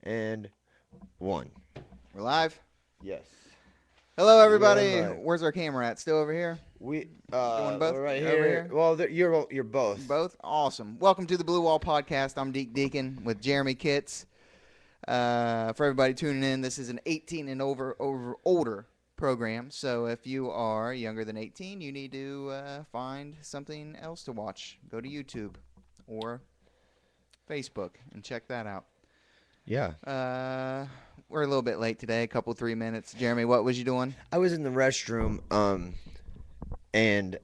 And one. We're live. Yes. Hello, We are everybody. live. Where's our camera at? Still over here? We Doing both? we're right Over here. here? Well, you're both. Both? Awesome. Welcome to the Blue Wall Podcast. I'm Deke Deacon with Jeremy Kitts. For everybody tuning in, this is an 18 and older program. So if you are younger than 18, you need to find something else to watch. Go to YouTube or Facebook and check that out. Yeah. We're a little bit late today, a couple 3 minutes. Jeremy, what was you doing? I was in the restroom and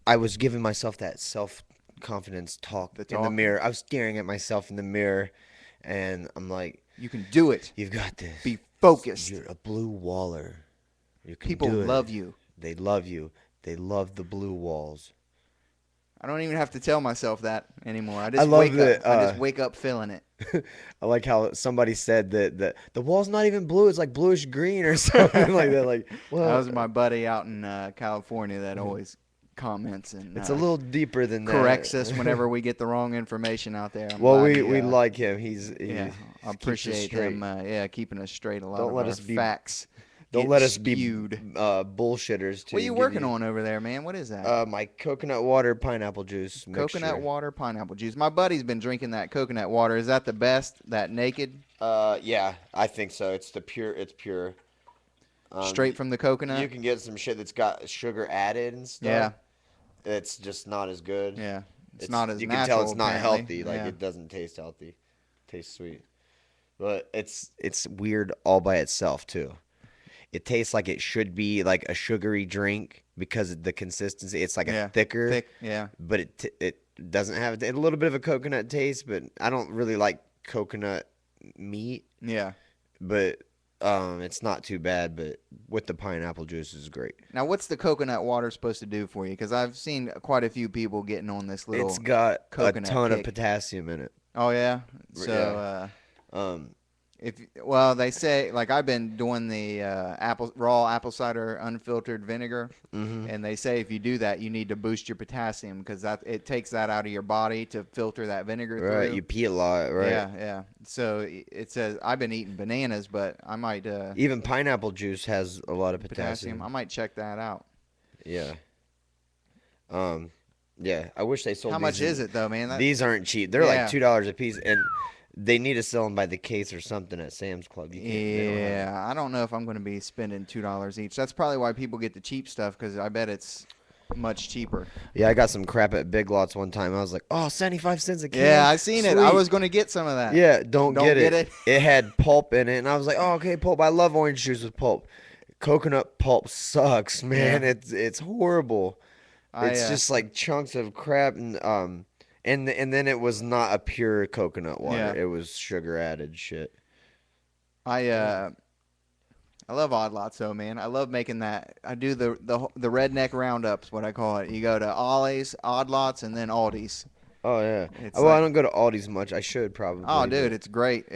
I was giving myself that self-confidence talk in the mirror. I was staring at myself in the mirror and I'm like, you can do it. You've got this. Be focused. You're a blue waller. You can People do it. love you. They love you. They love the blue walls. I don't even have to tell myself that anymore. I just wake up feeling it. I like how somebody said that the wall's not even blue; it's like bluish green or something like that. Like, well, that was my buddy out in California that always comments and it's a little deeper than that. Corrects us whenever we get the wrong information out there. We like him. I appreciate him. Keeping us straight. A lot Don't of let our us be facts. Don't let us skewed. be bullshitters. What are you working on over there, man? What is that? My coconut water pineapple juice mixture. Coconut water pineapple juice. My buddy's been drinking that coconut water. Is that the best? That naked? Yeah, I think so. It's pure. Straight from the coconut. You can get some shit that's got sugar added and stuff. Yeah. It's just not as good. Yeah. It's not as you natural. You can tell it's not apparently. healthy. Like it doesn't taste healthy. It tastes sweet. But it's weird all by itself too. It tastes like it should be like a sugary drink because of the consistency. It's like a thicker. But it doesn't have a little bit of a coconut taste, but I don't really like coconut meat. Yeah. But it's not too bad, but with the pineapple juice is great. Now, what's the coconut water supposed to do for you? Because I've seen quite a few people getting on this little It's got a ton kick. of potassium in it. Oh, yeah? So, they say, like I've been doing the raw apple cider unfiltered vinegar, and they say if you do that, you need to boost your potassium because it takes that out of your body to filter that vinegar through. Right, you pee a lot, right? Yeah. So it says I've been eating bananas, but I might even pineapple juice has a lot of potassium. I might check that out. Yeah. Yeah. I wish they sold. How much is it though, man? These aren't cheap. They're like $2 a piece, and they need to sell them by the case or something at Sam's Club. I don't know if I'm going to be spending $2 each. That's probably why people get the cheap stuff because I bet it's much cheaper. Yeah, I got some crap at Big Lots one time. I was like, 75 cents a can. Yeah, I seen it. I was going to get some of that. Yeah, don't get it. It had pulp in it, and I was like, okay, pulp. I love orange juice with pulp. Coconut pulp sucks, man. Yeah. It's horrible. It's just like chunks of crap and then it was not a pure coconut water. Yeah. It was sugar added shit. I love Odd Lots though, man. I love making that. I do the redneck roundups, what I call it. You go to Ollie's, Odd Lots, and then Aldi's. Oh yeah. I don't go to Aldi's much. I should probably. Oh, dude, it's great.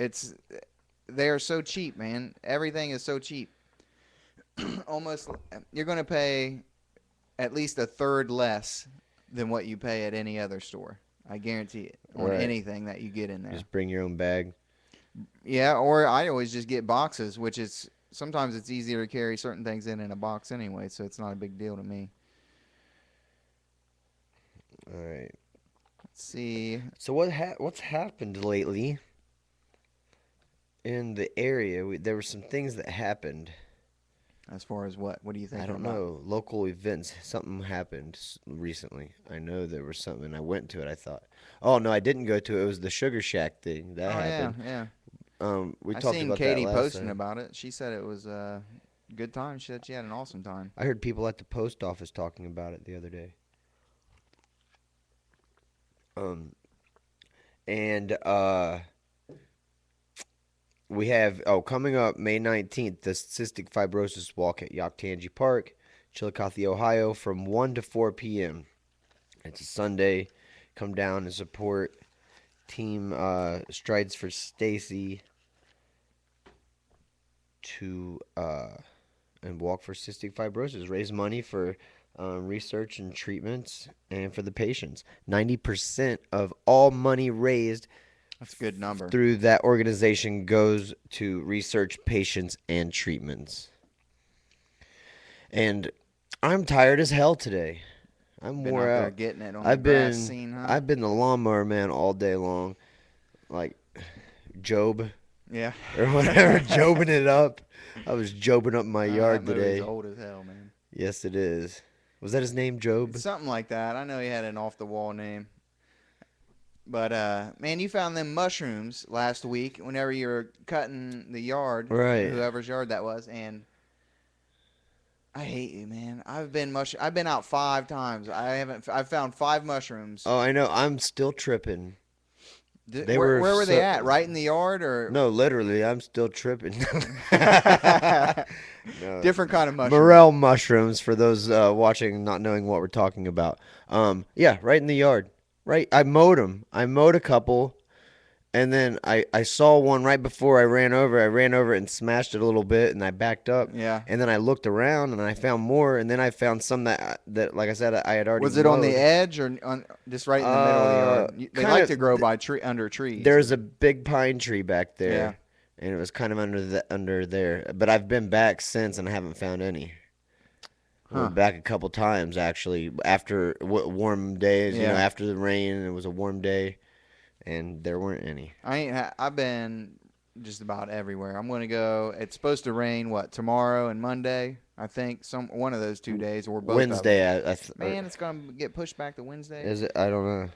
They are so cheap, man. Everything is so cheap. Almost, you're going to pay at least a third less than what you pay at any other store. I guarantee it on anything that you get in there. Just bring your own bag. Yeah, or I always just get boxes, which is sometimes it's easier to carry certain things in a box anyway, so it's not a big deal to me. All right. Let's see. So what's happened lately in the area? There were some things that happened. As far as what? What do you think? I don't know. Local events. Something happened recently. I know there was something. I went to it. I thought, oh, no, I didn't go to it. It was the Sugar Shack thing. That happened. Yeah. We I talked seen about Katie that last posting time. about it. She said it was a good time. She said she had an awesome time. I heard people at the post office talking about it the other day. We have, coming up May 19th, the Cystic Fibrosis Walk at Yoctangi Park, Chillicothe, Ohio, from 1 to 4 p.m. It's a Sunday. Come down and support Team Strides for Stacy and walk for cystic fibrosis. Raise money for research and treatments and for the patients. 90% of all money raised That's a good number. through that organization goes to research patients and treatments. And I'm tired as hell today. I'm Been wore out there out. getting it on the I've grass been scene, huh? I've been the lawnmower man all day long, like Job Yeah. or whatever, jobing it up. I was jobing up my That yard movie's today. old as hell, man. Yes, it is. Was that his name, It's Job? something like that. I know he had an off the wall name. But man, you found them mushrooms last week whenever you were cutting the yard, Right. whoever's yard that was, and I hate you, man. I've been out 5 times. I've found 5 mushrooms. Oh, I know. I'm still tripping. They were Where were they so. at? Right in the yard or No, literally, I'm still tripping. No. different kind of mushroom? Morel mushrooms for those watching, not knowing what we're talking about. Yeah, right in the yard. Right, I mowed them. I mowed a couple, and then I saw one right before I ran over. I ran over it and smashed it a little bit, and I backed up. Yeah. And then I looked around, and I found more, and then I found some that like I said, I had already Was it on the mowed. edge or just right in the middle of the yard? They Kind like of. to grow by tree under trees. There's a big pine tree back Yeah. there, and it was kind of under there. But I've been back since, and I haven't found any. I Huh. went back a couple times actually after warm days. Yeah. After the rain, and it was a warm day, and there weren't any. I've been just about everywhere. I'm gonna go. It's supposed to rain what tomorrow and Monday. I think one of those 2 days or both of them. Wednesday, Man, it's gonna get pushed back to Wednesday. is it? I don't know.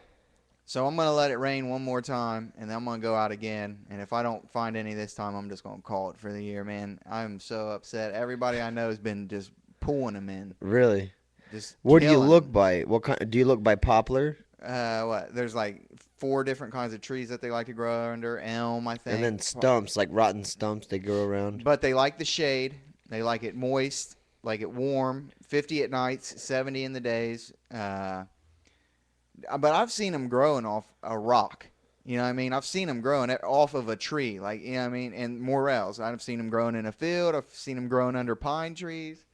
So I'm gonna let it rain one more time, and then I'm gonna go out again. And if I don't find any this time, I'm just gonna call it for the year, man. I'm so upset. Everybody I know has been just pulling them in, Really? just What do you killing look 'em. by? What kind? Do you look by poplar? What? There's like 4 different kinds of trees that they like to grow under. Elm, I think. And then stumps, like rotten stumps, they grow around. But they like the shade. They like it moist, like it warm. 50 at nights, 70 in the days. But I've seen them growing off a rock. You know what I mean? I've seen them growing off of a tree, like you know what I mean. And morels, I've seen them growing in a field. I've seen them growing under pine trees.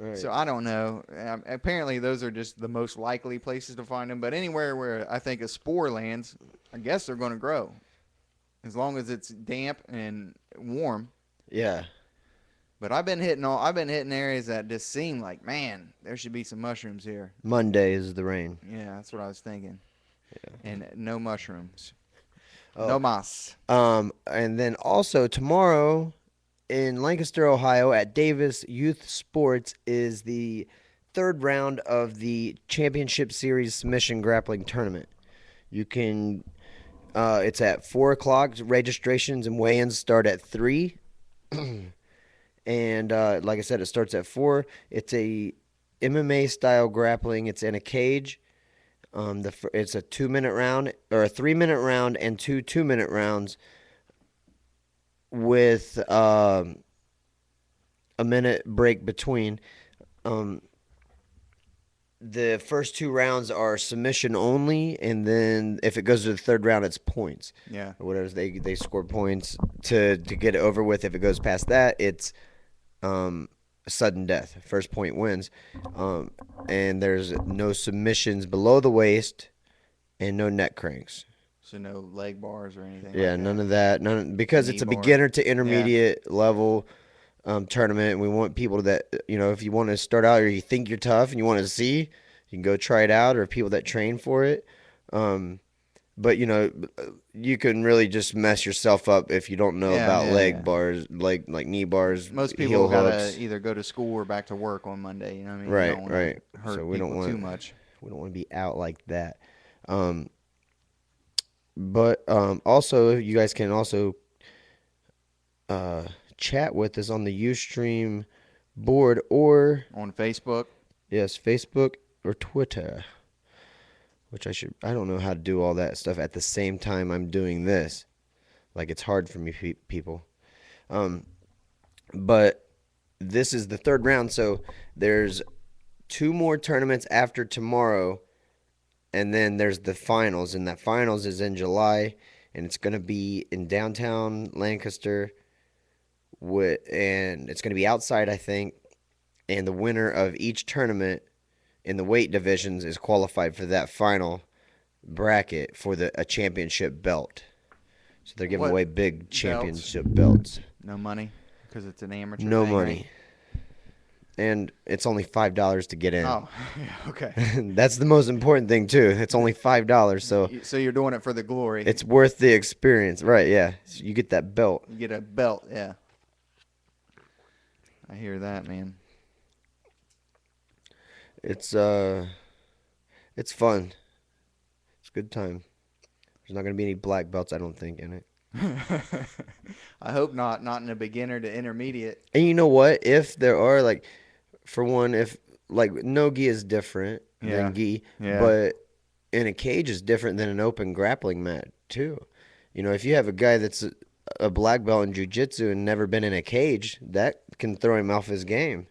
Right. So I don't know. Apparently, those are just the most likely places to find them. But anywhere where I think a spore lands, I guess they're going to grow, as long as it's damp and warm. Yeah. But I've been hitting areas that just seem like, man, there should be some mushrooms here. Monday is the rain. Yeah, that's what I was thinking. Yeah. And no mushrooms. Oh. No mas. And then also tomorrow in Lancaster, Ohio, at Davis Youth Sports is the third round of the Championship Series Submission Grappling Tournament. You can, it's at 4 o'clock. Registrations and weigh-ins start at 3. And like I said, it starts at 4. It's a MMA style grappling. It's in a cage. It's a 2-minute round or a 3-minute round and 2 2-minute rounds with a minute break between. The first 2 rounds are submission only, and then if it goes to the third round, it's points. Yeah. Or whatever, they score points to get it over with. If it goes past that, it's sudden death. First point wins. And there's no submissions below the waist and no neck cranks. So no leg bars or anything. Yeah, like none that. of that. Because Knee it's a bar. beginner to intermediate level tournament, and we want people that, if you want to start out or you think you're tough and you want to see, you can go try it out, or people that train for it. But you can really just mess yourself up if you don't know about leg bars, like knee bars. Most people heel gotta hooks. Either go to school or back to work on Monday. You know what I mean? Right, You don't wanna right. Hurt So we don't people want too much. We don't want to be out like that. But also, you guys can also chat with us on the Ustream board or On Facebook. yes, Facebook or Twitter. Which I don't know how to do all that stuff at the same time I'm doing this. Like, it's hard for me, people. But this is the third round, so there's 2 more tournaments after tomorrow, and then there's the finals, and that finals is in July, and it's going to be in downtown Lancaster, and it's going to be outside, I think, and the winner of each tournament in the weight divisions is qualified for that final bracket for a championship belt. So they're giving What away big belts? championship belts. No money because it's an amateur No thing, right? money. And it's only $5 to get in. Oh, yeah, okay. That's the most important thing too. It's only $5, so So you're doing it for the glory. it's worth the experience. Right, yeah. So you get that belt. You get a belt, yeah. I hear that, man. It's it's fun. It's a good time. There's not gonna be any black belts, I don't think, in it. I hope not. Not in a beginner to intermediate. And you know what? If there are like, for one, if like no gi is different Yeah. than gi, Yeah. but in a cage is different than an open grappling mat too. You know, if you have a guy that's a black belt in jiu-jitsu and never been in a cage, that can throw him off his game.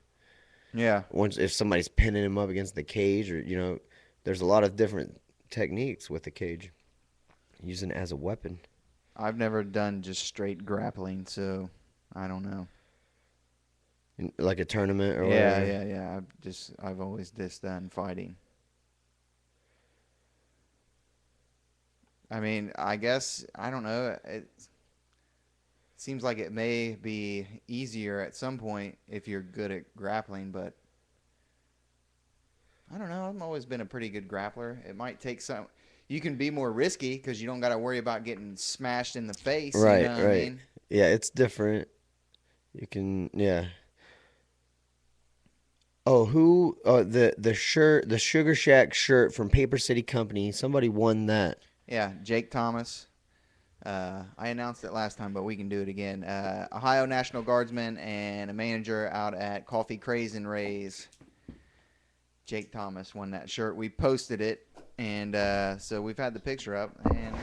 Yeah. Once if somebody's pinning him up against the cage, or there's a lot of different techniques with the cage, using it as a weapon. I've never done just straight grappling, so I don't know. Like a tournament or Yeah, whatever. yeah, yeah. I've always just done fighting. I mean, I guess I don't know. It seems like it may be easier at some point if you're good at grappling, but I don't know. I've always been a pretty good grappler. It might take some. You can be more risky because you don't got to worry about getting smashed in the face. You Right, know what I right. mean? Yeah, it's different. You can, yeah. Oh, who? Oh, the shirt, the Sugar Shack shirt from Paper City Company. Somebody won that. Yeah, Jake Thomas. I announced it last time, but we can do it again. Ohio National Guardsman and a manager out at Coffee Craze and Rays. Jake Thomas won that shirt. We posted it, and so we've had the picture up, and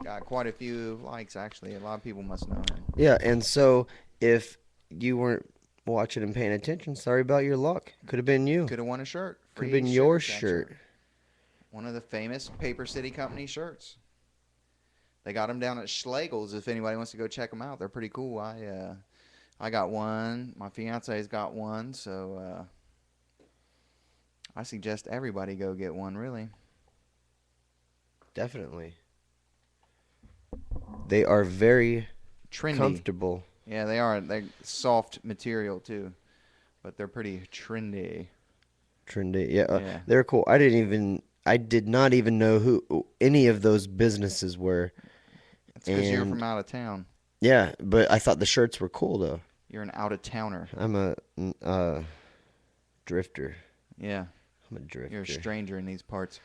got quite a few likes, actually. A lot of people must know him. Yeah, and so if you weren't watching and paying attention, sorry about your luck. Could have been you. Could have won a shirt. Could have Free been Sugar your Shack shirt. One of the famous Paper City Company shirts. They got them down at Schlegel's if anybody wants to go check them out. They're pretty cool. I got one. My fiance's got one, so I suggest everybody go get one, really. Definitely. They are very Trendy. comfortable. Yeah, they are. They're soft material, too. But they're pretty trendy. Trendy. Yeah, Yeah. they're cool. I did not even know who any of those businesses were. It's because you're And from out of town. yeah, but I thought the shirts were cool though. You're an out-of-towner. I'm a drifter. Yeah. I'm a drifter. You're a stranger in these parts.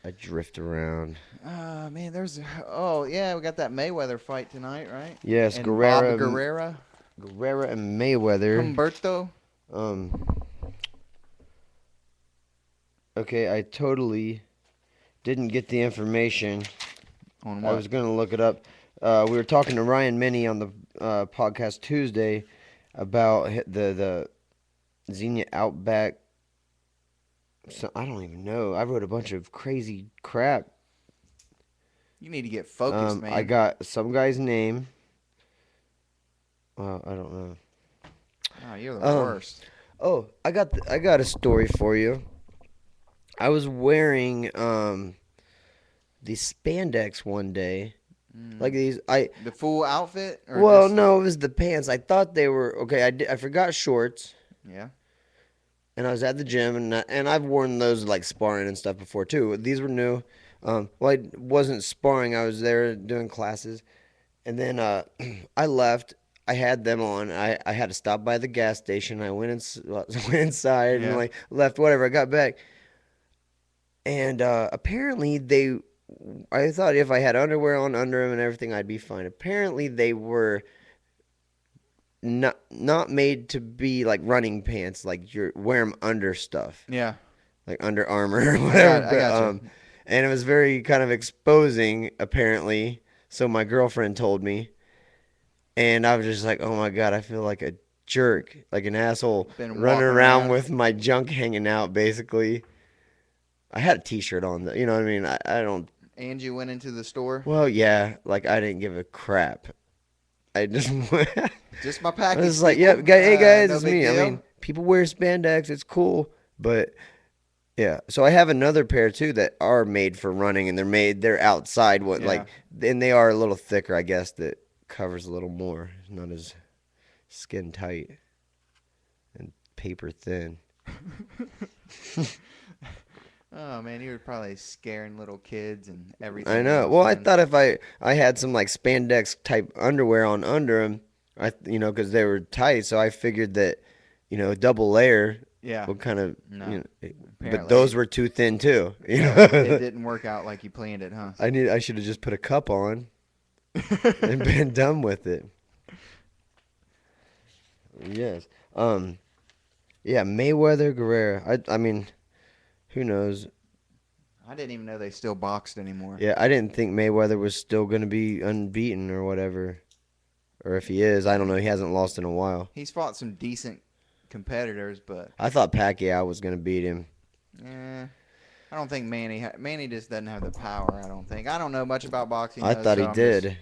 I drift around. Man, oh, yeah, we got that Mayweather fight tonight, right? Yes, And Guerrera, Bob Guerrera. Guerrera and Mayweather. Humberto. Um. Okay, I totally didn't get the information. On I what? was gonna look it up. We were talking to Ryan Minnie on the podcast Tuesday about the Xenia Outback. So I don't even know. I wrote a bunch of crazy crap. You need to get focused, man. I got some guy's name. I don't know. Oh, you're the Um, worst. Oh, I got a story for you. I was wearing the spandex one day, like these. The full outfit? Or Well, just, no, it was the pants. I thought they were okay. I forgot shorts, Yeah. and I was at the gym, and I've worn those like sparring and stuff before too. These were new. Well, I wasn't sparring. I was there doing classes, and then I left. I had them on. I had to stop by the gas station. I went inside and Yeah. like left. Whatever. I got back, and apparently I thought if I had underwear on under them and everything, I'd be fine. Apparently, they were not made to be like running pants, like you wear them under stuff, Yeah. like Under Armour or whatever. I got you. And it was very kind of exposing, apparently. So my girlfriend told me, and I was just like, "Oh my God, I feel like a jerk, like an asshole, Been running walking around around. with my junk hanging out." Basically, I had a T-shirt on, you know what I mean? I don't. And you went into the store? Well, yeah, like I didn't give a crap. I just went. Just my I package. was like, people. "Yep, hey guys, No it's big me." I deal. mean, people wear spandex, it's cool, but Yeah. So I have another pair too that are made for running, and they're outside. What Yeah. like, and they are a little thicker, I guess. That covers a little more, not as skin tight and paper thin. Oh man, you were probably scaring little kids and I everything know. else, Well, I man. thought if I had some like spandex type underwear on under them, because they were tight, so I figured that, double layer Yeah. would kind of, No. but Apparently, those were too thin too. it didn't work out like you planned it, huh? I should have just put a cup on and been done with it. Yes. Um. Yeah. Mayweather Guerrero. I mean, who knows? I didn't even know they still boxed anymore. Yeah. I didn't think Mayweather was still gonna be unbeaten or whatever. Or if he is, I don't know. He hasn't lost in a while. He's fought some decent competitors, but I thought Pacquiao was gonna beat him. eh, I don't think Manny just doesn't have the power. I don't think. I don't know much about boxing I though, thought so he I'm just did.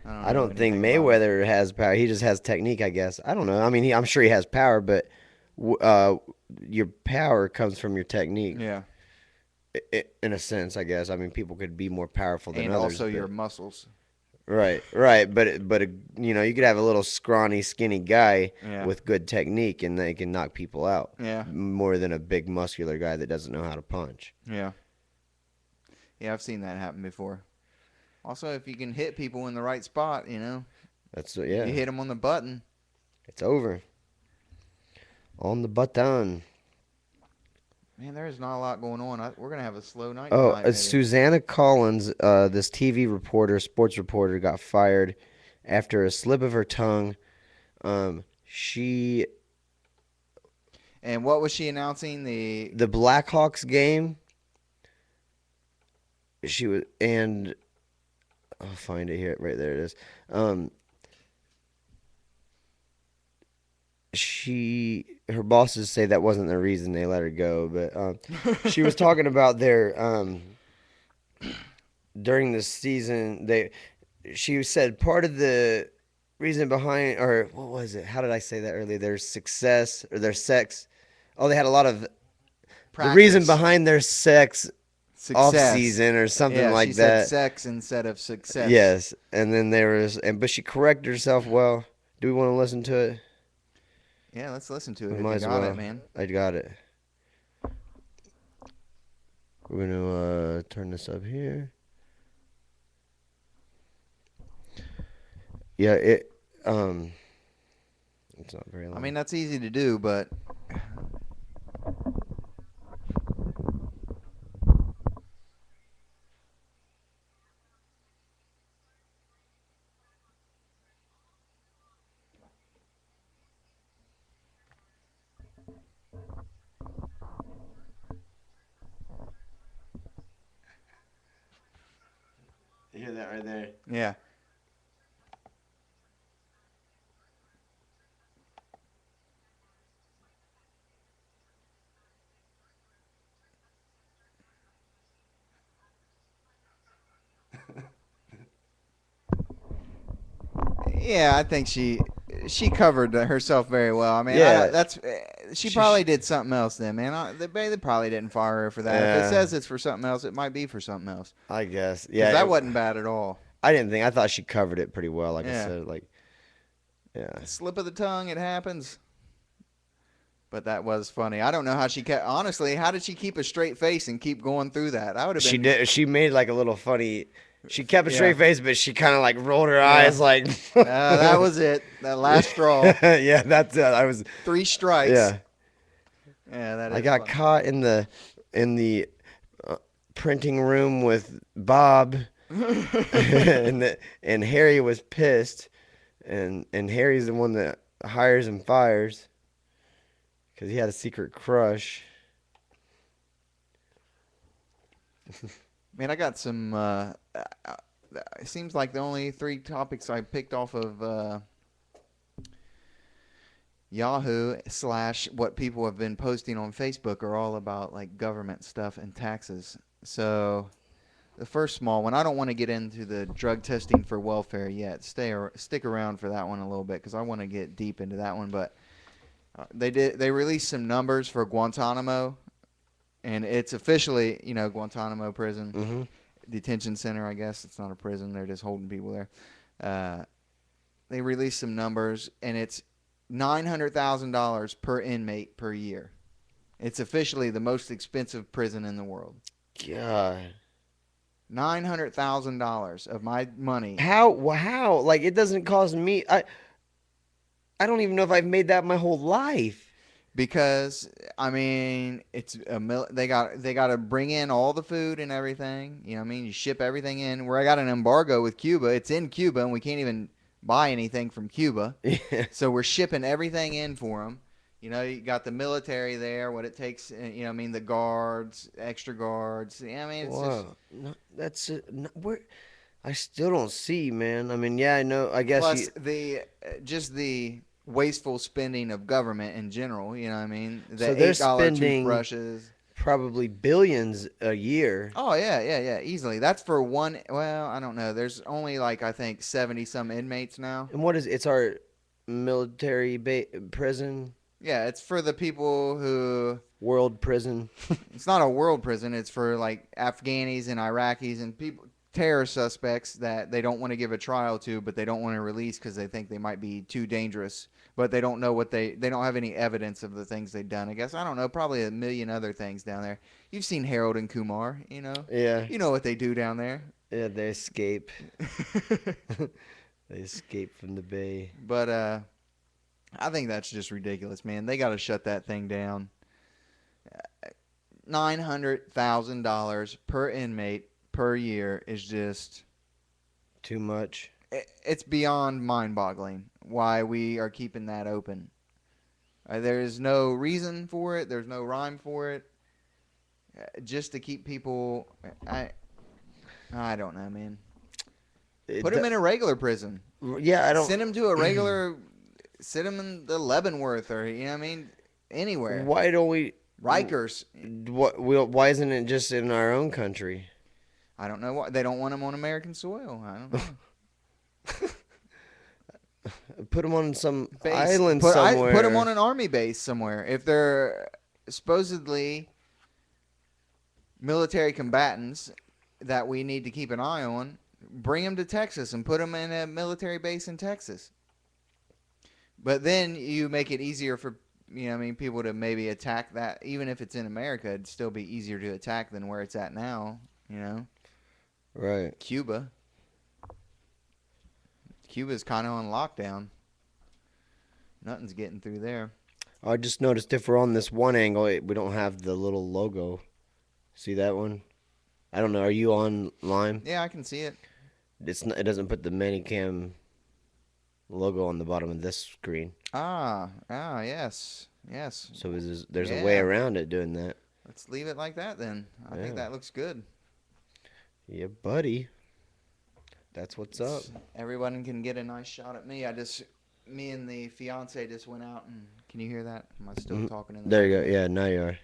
I don't I know don't think anything about it. Mayweather has power. He just has technique, I guess. I don't know. I mean, I'm sure he has power, but your power comes from your technique, Yeah, in a sense, I guess. I mean, people could be more powerful than and others, also your but muscles. right, right. But you could have a little scrawny, skinny guy Yeah, with good technique, and they can knock people out yeah, more than a big, muscular guy that doesn't know how to punch. yeah, yeah. I've seen that happen before. Also, if you can hit people in the right spot, Yeah, you hit them on the button. it's over on the button. Man, there is not a lot going on. We're gonna have a slow night Oh, tonight, maybe. Susanna Collins, this TV reporter, sports reporter, got fired after a slip of her tongue. She And what was she announcing? The the Blackhawks game. She was, and I'll find it here. Right there it is. Um, her bosses say that wasn't the reason they let her go, but she was talking about their during the season. She said part of the reason behind, or what was it? How did I say that earlier? Their success or their sex. Oh, they had a lot of the reason practice behind their sex off success. season or something Yeah, she like said that. sex instead of success. Yes, and then there was, but she corrected herself. Well, do we want to listen to it? Yeah, let's listen to We it if might you as got it, well. man. I got it. We're gonna turn this up here. Yeah, it's not very I long. mean, that's easy to do, but You hear that right there? yeah. Yeah, I think she covered herself very well. I mean, I Yeah, don't, that's she she, probably did something else then, man. They probably didn't fire her for that. If it uh, says it's for something else, it might be for something else. I guess. Because Yeah, that wasn't bad at all. I didn't think. I thought she covered it pretty well. Like I Yeah, said, like yeah. slip of the tongue, it happens. But that was funny. I don't know how she kept. Honestly, how did she keep a straight face and keep going through that? I would have She been. did. She made like a little funny. She kept a Yeah, straight face, but she kind of like rolled her yeah. eyes, like. That was it. That last straw. Yeah, that's it. I was. 3 strikes. Yeah, Yeah, that I is got funny. caught in the printing room with Bob, and Harry was pissed, and Harry's the one that hires and fires because he had a secret crush. Man, I got some. It seems like the only 3 topics I picked off of Yahoo / what people have been posting on Facebook are all about like government stuff and taxes. So the first small one, I don't want to get into the drug testing for welfare yet. Stick around for that one a little bit because I want to get deep into that one. But they released some numbers for Guantanamo and it's officially, Guantanamo prison, Mm-hmm. detention center. I guess it's not a prison; they're just holding people there. Uh, they released some numbers, and it's $900,000 per inmate per year. It's officially the most expensive prison in the world. God. $900,000 of my money How? Like it doesn't cost me. I don't even know if I've made that my whole life. because I mean they got to bring in all the food and everything. You know what I mean? You ship everything in. Where I got an embargo with Cuba, it's in Cuba and we can't even buy anything from Cuba. Yeah. So we're shipping everything in for them. You got the military there, what it takes, I mean, the guards, extra guards. Yeah, I mean, it's just Wow. No, that's it. No, where I still don't see, man. I mean, yeah, I know. I guess plus you. just the wasteful spending of government in general. You know what I mean? So The they're $8 spending toothbrushes. probably billions a year. Oh yeah, yeah, yeah, easily. That's for one. Well, I don't know. There's only like I think 70 some inmates now. And what is it's our military prison, Yeah, it's for the people who. world prison. It's not a world prison. It's for like Afghanis and Iraqis and people, terror suspects that they don't want to give a trial to, but they don't want to release because they think they might be too dangerous. But they don't know they don't have any evidence of the things they've done. I guess I don't know. Probably a million other things down there. You've seen Harold and Kumar. Yeah. You know what they do down there. Yeah, they escape. They escape from the bay. But I think that's just ridiculous, man. They got to shut that thing down. $900,000 per inmate per year is just Too much. it's beyond mind-boggling why we are keeping that open. There is no reason for it. There's no rhyme for it. Just to keep people. I don't know, man. Put them in a regular prison. Yeah, I don't. Send them to a regular. Sit them in the Leavenworth or you know what I mean, anywhere. Why don't we? Rikers. Why isn't it just in our own country? I don't know why they don't want them on American soil. I don't know. Put them on some Base. island somewhere. Put them on an army base somewhere. If they're supposedly military combatants that we need to keep an eye on, bring them to Texas and put them in a military base in Texas. But then you make it easier for people to maybe attack that. Even if it's in America, it'd still be easier to attack than where it's at now. Right. Cuba's kind of on lockdown. Nothing's getting through there. I just noticed if we're on this one angle, we don't have the little logo. See that one? I don't know. Are you online? Yeah, I can see it. It doesn't put the Manicam logo on the bottom of this screen. Yes. So there's a Yeah. way around it doing that. Let's leave it like that then. I think Yeah. that looks good. Yeah, buddy. That's what's up. Everyone can get a nice shot at me. Me and the fiance just went out and can you hear that? Am I still talking in the There you go. Yeah, now you are.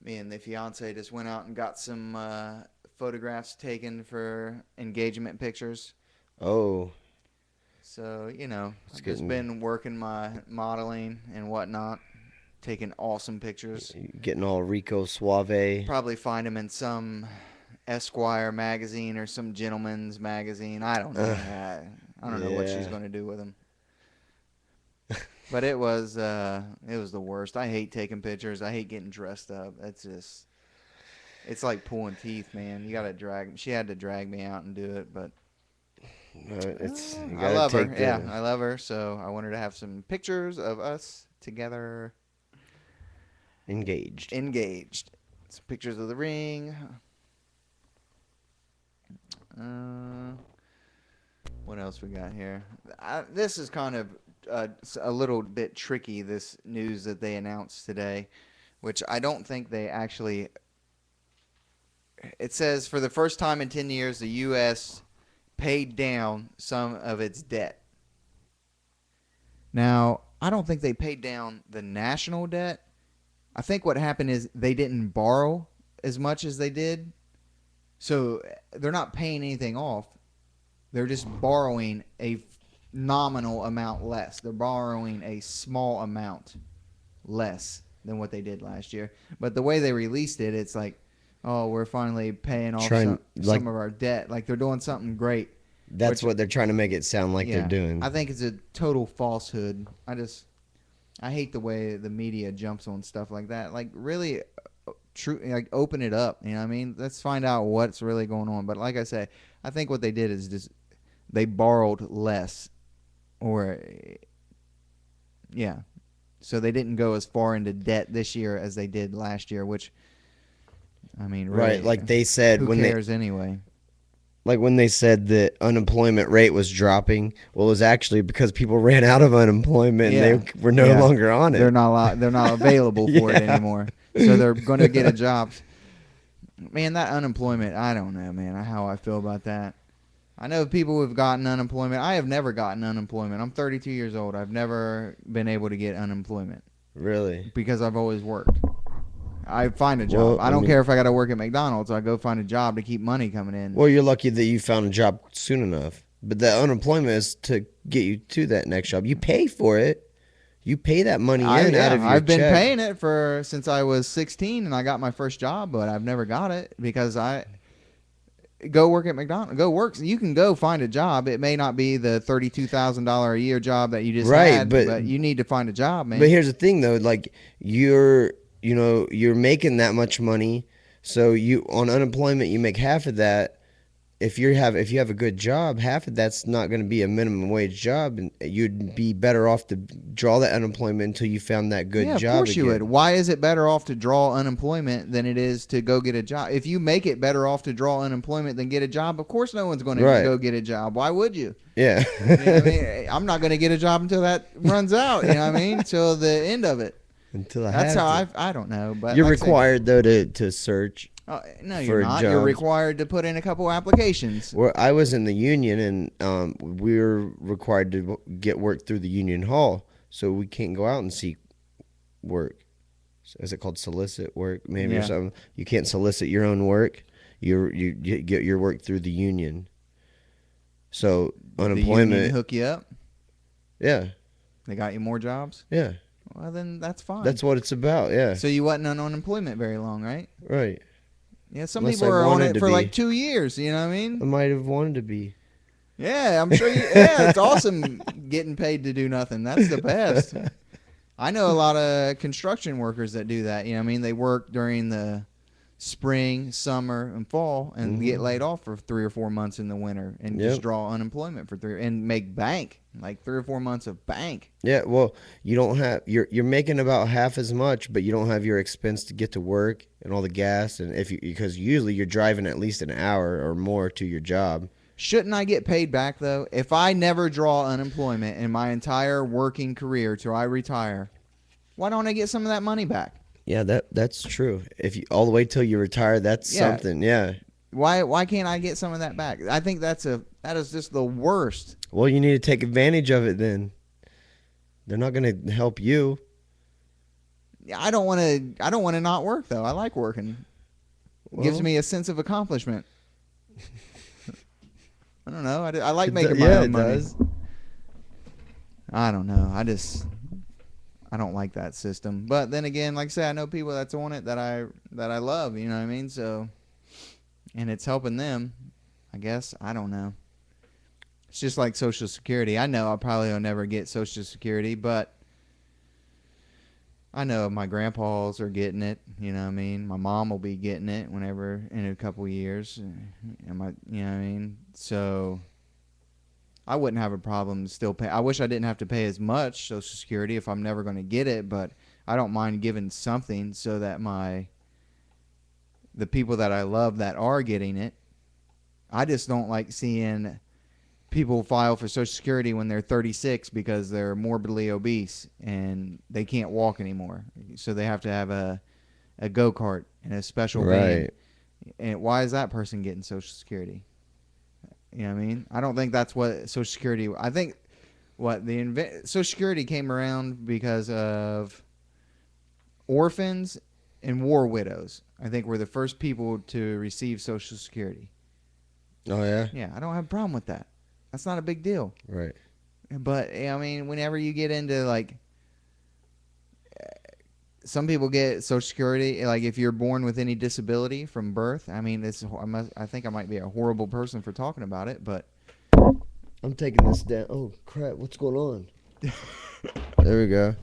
Me and the fiance just went out and got some photographs taken for engagement pictures. Oh, So, I've just getting- been working my modeling and whatnot, taking awesome pictures. getting all Rico Suave. Probably find them in some Esquire magazine or some gentleman's magazine. I don't know. I don't know what she's Yeah. going to do with them. But it was the worst. I hate taking pictures. I hate getting dressed up. It's like pulling teeth, man. You got to drag. She had to drag me out and do it, but You I gotta love her. take Yeah, I love her. So I want her to have some pictures of us together, engaged. engaged. Some pictures of the ring. What else we got here? This is kind of a little bit tricky, this news that they announced today, which I don't think they actually. It says for the first time in 10 years, the U.S. paid down some of its debt. Now, I don't think they paid down the national debt. I think what happened is they didn't borrow as much as they did. So they're not paying anything off. They're just borrowing a nominal amount less. They're borrowing a small amount less than what they did last year. But the way they released it, it's like, oh, we're finally paying off Trying like some of our debt. Like they're doing something great. that's Which, what they're trying to make it sound like they're yeah, doing. I think it's a total falsehood. I hate the way the media jumps on stuff like that. Like really, true. Like open it up. You know what I mean? Let's find out what's really going on. But like I say, I think what they did is just they borrowed less, or yeah. So they didn't go as far into debt this year as they did last year. Which, I mean, really, Right, like they said who when cares anyway? like when they said the unemployment rate was dropping, well, it was actually because people ran out of unemployment Yeah. and they were no Yeah. longer on it. They're not available for it Yeah. anymore. So they're going to get a job. Man, that unemployment, I don't know, man, how I feel about that. I know people who've gotten unemployment. I have never gotten unemployment. I'm 32 years old. I've never been able to get unemployment Really? because I've always worked. I find a job. Well, I don't care if I got to work at McDonald's. I go find a job to keep money coming in. Well, you're lucky that you found a job soon enough. But the unemployment is to get you to that next job. You pay for it. You pay that money in out of your I've been check. paying it for since I was 16 and I got my first job, but I've never got it because I go work at McDonald's. Go work. You can go find a job. It may not be the $32,000 a year job that you just Right, had, but you need to find a job, man. But here's the thing, though. Like you're making that much money, so you on unemployment you make half of that. If you have a good job, half of that's not going to be a minimum wage job, and you'd be better off to draw that unemployment until you found that good job. Yeah, of course you would. again. Why is it better off to draw unemployment than it is to go get a job? If you make it better off to draw unemployment than get a job, of course no one's going to Right. go get a job. Why would you? Yeah. You know what I mean? I'm not going to get a job until that runs out. You know what I mean? Till the end of it. Until I That's have how to. I don't know. But You're like I said, required though to search. no, for you're not. You're jobs. required to put in a couple applications. Where I was in the union, and we were required to get work through the union hall, so we can't go out and seek work. Is it called solicit work, maybe or Yeah. something? You can't solicit your own work. You get your work through the union. So The union unemployment, hook you up. yeah, They got you more jobs. yeah, Well, then that's fine. that's what it's about. Yeah, So you wasn't on unemployment very long, right? right. Yeah, some Unless people I are on wanted it to for be. like 2 years. You know what I mean? I might have wanted to be. Yeah, I'm sure. Yeah, it's awesome getting paid to do nothing. That's the best. I know a lot of construction workers that do that. You know what I mean? They work during the spring, summer, and fall and get laid off for 3 or 4 months in the winter and just Yep. draw unemployment for 3 and make bank, like 3 or 4 months of bank. Yeah, well, you don't have you're making about half as much, but you don't have your expense to get to work and all the gas, and because usually you're driving at least an hour or more to your job. Shouldn't I get paid back though? If I never draw unemployment in my entire working career till I retire, why don't I get some of that money back? Yeah, that's true. If you all the way till you retire, that's Yeah. something. Yeah. Why can't I get some of that back? I think that is just the worst. Well, you need to take advantage of it then. They're not going to help you. I don't want to not work though. I like working. It gives Well- me a sense of accomplishment. I don't know. I like making my Yeah, own it money. does. I don't know. I don't like that system. But then again, like I say, I know people that's on it that I love. You know what I mean? So, and it's helping them. I guess I don't know. It's just like Social Security. I know I probably will never get Social Security, but I know my grandpas are getting it. You know what I mean? My mom will be getting it whenever in a couple years. And you know what I mean? So I wouldn't have a problem still pay. I wish I didn't have to pay as much Social Security if I'm never going to get it, but I don't mind giving something so that the people that I love that are getting it. I just don't like seeing people file for Social Security when they're 36 because they're morbidly obese and they can't walk anymore. So they have to have a go-kart and a special van. Right. And why is that person getting Social Security? You know what I mean? I don't think that's what Social Security. I think Social Security came around because of orphans and war widows. I think were the first people to receive Social Security. Oh yeah. Yeah, I don't have a problem with that. That's not a big deal. Right. But I mean, whenever you get into like some people get Social Security. Like if you're born with any disability from birth, I mean, I think I might be a horrible person for talking about it, but I'm taking this down. Oh crap! What's going on? There we go.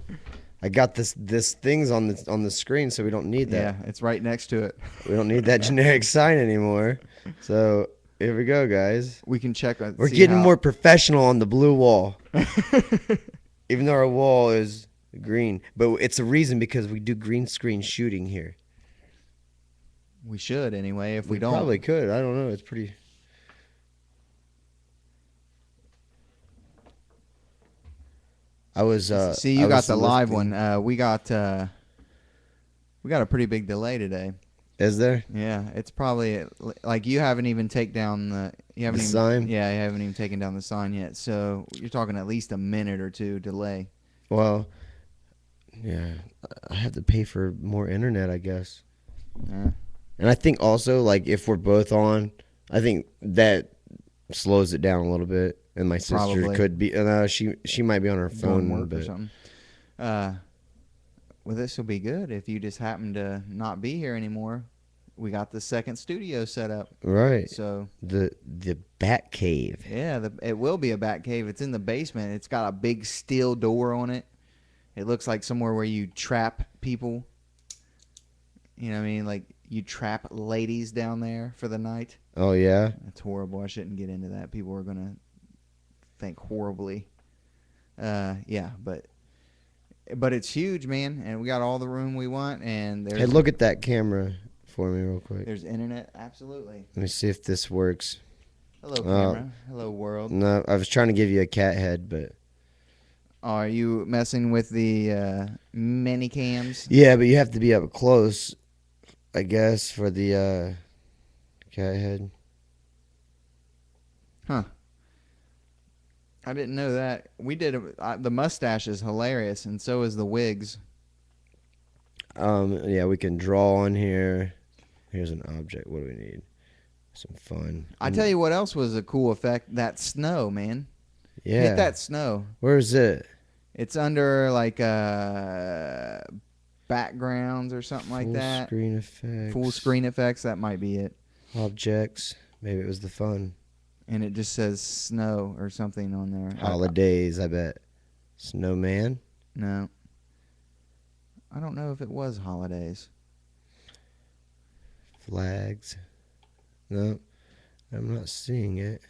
I got this thing's on the screen, so we don't need that. yeah, it's right next to it. We don't need that generic sign anymore. So here we go, guys. We can check. We're getting more professional on the blue wall, even though our wall is green. But it's a reason because we do green screen shooting here. We should anyway. If we don't, probably could. I don't know. It's pretty. I was see, you got the live one. We got a pretty big delay today. Is there? Yeah, it's probably like you haven't even taken down the sign? Yeah, you haven't even taken down the sign yet. So you're talking at least a minute or two delay. Well, yeah, I have to pay for more internet, I guess. Yeah. And I think also, like, if we're both on, I think that slows it down a little bit. And my sister Probably. could be, she might be on her phone Work but or something. Well, this will be good if you just happen to not be here anymore. We got the second studio set up. Right. So the Bat Cave. yeah, it will be a bat cave. It's in the basement. It's got a big steel door on it. It looks like somewhere where you trap people. You know what I mean? Like you trap ladies down there for the night. Oh yeah. That's horrible. I shouldn't get into that. People are gonna think horribly. Yeah, but it's huge, man, and we got all the room we want. And Hey, look at that camera for me real quick. There's internet, absolutely. Let me see if this works. Hello, camera. Hello, world. No, I was trying to give you a cat head, but Are you messing with the mini cams? yeah, but you have to be up close, I guess, for the cat head. Huh. I didn't know that. We did the mustache is hilarious, and so is the wigs. Yeah, we can draw on here. Here's an object. What do we need? Some fun. I tell you what else was a cool effect. That snow, man. Yeah. Hit that snow. Where is it? It's under like backgrounds or something like that. Full screen effects. Full screen effects. That might be it. Objects. Maybe it was the fun. And it just says snow or something on there. Holidays, I bet. Snowman. No. I don't know if it was holidays. Flags. No, I'm not seeing it.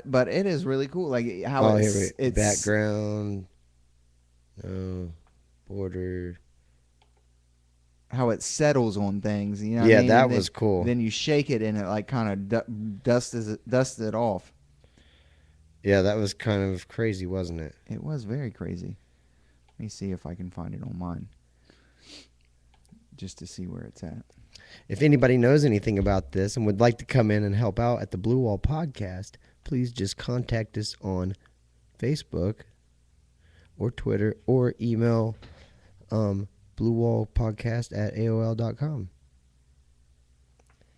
But it is really cool. Like how it's background. No. Border. How it settles on things. You know what Yeah, I mean? that was cool. Then you shake it and it like kind of dusts it off. Yeah, that was kind of crazy, wasn't it? It was very crazy. Let me see if I can find it on mine. Just to see where it's at. If anybody knows anything about this and would like to come in and help out at the Blue Wall Podcast, please just contact us on Facebook or Twitter or email bluewallpodcast@aol.com.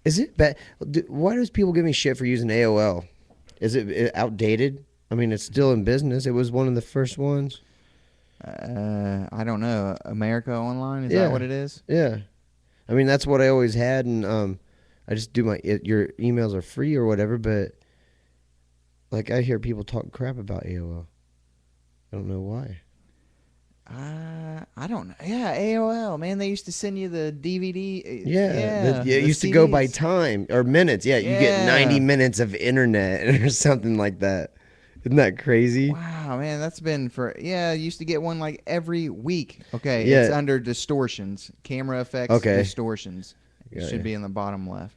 Is it bad? Why does people give me shit for using AOL? Is it outdated? I mean, it's still in business. It was one of the first ones. I don't know. America Online, is that what it is? Yeah. I mean, that's what I always had, and I just do your emails are free or whatever, but like I hear people talk crap about AOL. I don't know why. I don't know. Yeah, AOL, man. They used to send you the DVD. Yeah. The It used to go by time or minutes. Yeah, you get 90 minutes of internet or something like that. Isn't that crazy? Wow, man. That's been I used to get one like every week. Okay, Yeah. It's under distortions. Camera effects, distortions. It should be in the bottom left.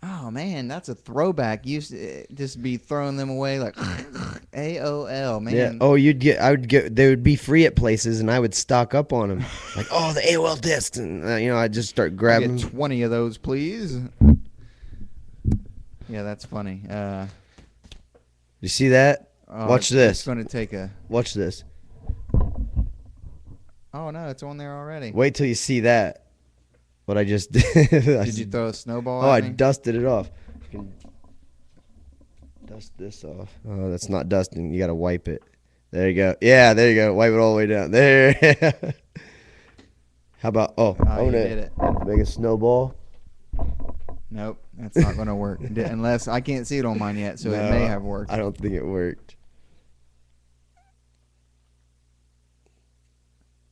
Oh, man, that's a throwback. You used to just be throwing them away like AOL, man. Yeah. Oh, they would be free at places, and I would stock up on them. Like, oh, the AOL discs, and I'd just start grabbing. Get 20 of those, please. Yeah, that's funny. You see that? Watch this. It's going to take a. Watch this. Oh no, it's on there already. Wait till you see that. What I just did. Did you throw a snowball? Oh, at I me? dusted it off. You can dust this off. Oh, that's not dusting. You got to wipe it. There you go. Yeah, there you go. Wipe it all the way down. There. How about? Oh, Oh, I'm you gonna did it. make a snowball. Nope, that's not going to work. Unless I can't see it on mine yet, so it may No, have worked. I don't think it worked.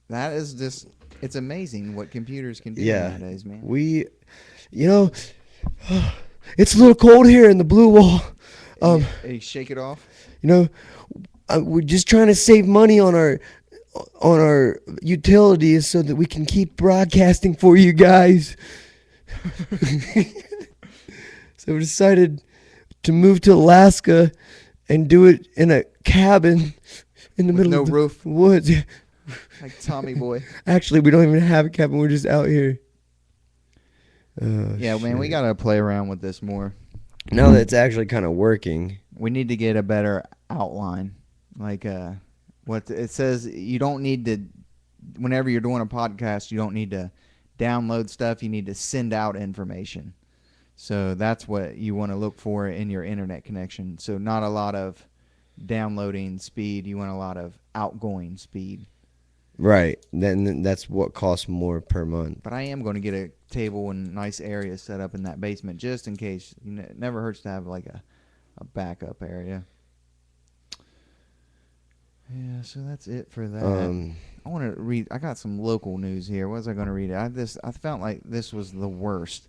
That is just, it's amazing what computers can do Yeah, nowadays, man. you know, it's a little cold here in the blue wall. You shake it off. You know, we're just trying to save money on our utilities so that we can keep broadcasting for you guys. So we decided to move to Alaska and do it in a cabin in the With middle no of the roof. woods. Like Tommy Boy. Actually, we don't even have a cabin. We're just out here. Oh, Yeah, man, we shit. got to play around with this more. Now that it's actually kind of working. We need to get a better outline. Like what it says, you don't need to, whenever you're doing a podcast, you don't need to download stuff. You need to send out information. So that's what you want to look for in your internet connection. So not a lot of downloading speed. You want a lot of outgoing speed. Right. Then that's what costs more per month. But I am going to get a table and nice area set up in that basement just in case. It never hurts to have like a backup area. Yeah, so that's it for that. I want to read. I got some local news here. What was I going to read? I felt like this was the worst.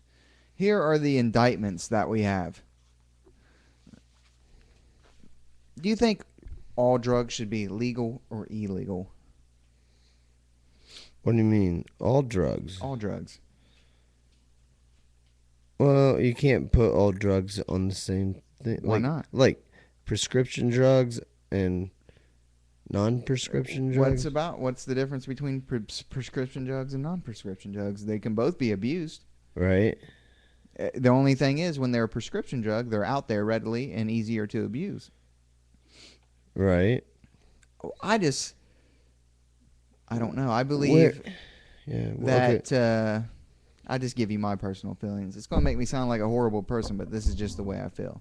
Here are the indictments that we have. Do you think all drugs should be legal or illegal? What do you mean? All drugs? All drugs. Well, you can't put all drugs on the same thing. Why not? Like prescription drugs and non-prescription drugs. What's the difference between prescription drugs and non-prescription drugs? They can both be abused. Right. The only thing is, when they're a prescription drug, they're out there readily and easier to abuse. Right. I don't know. I believe that I just give you my personal feelings. It's going to make me sound like a horrible person, but this is just the way I feel.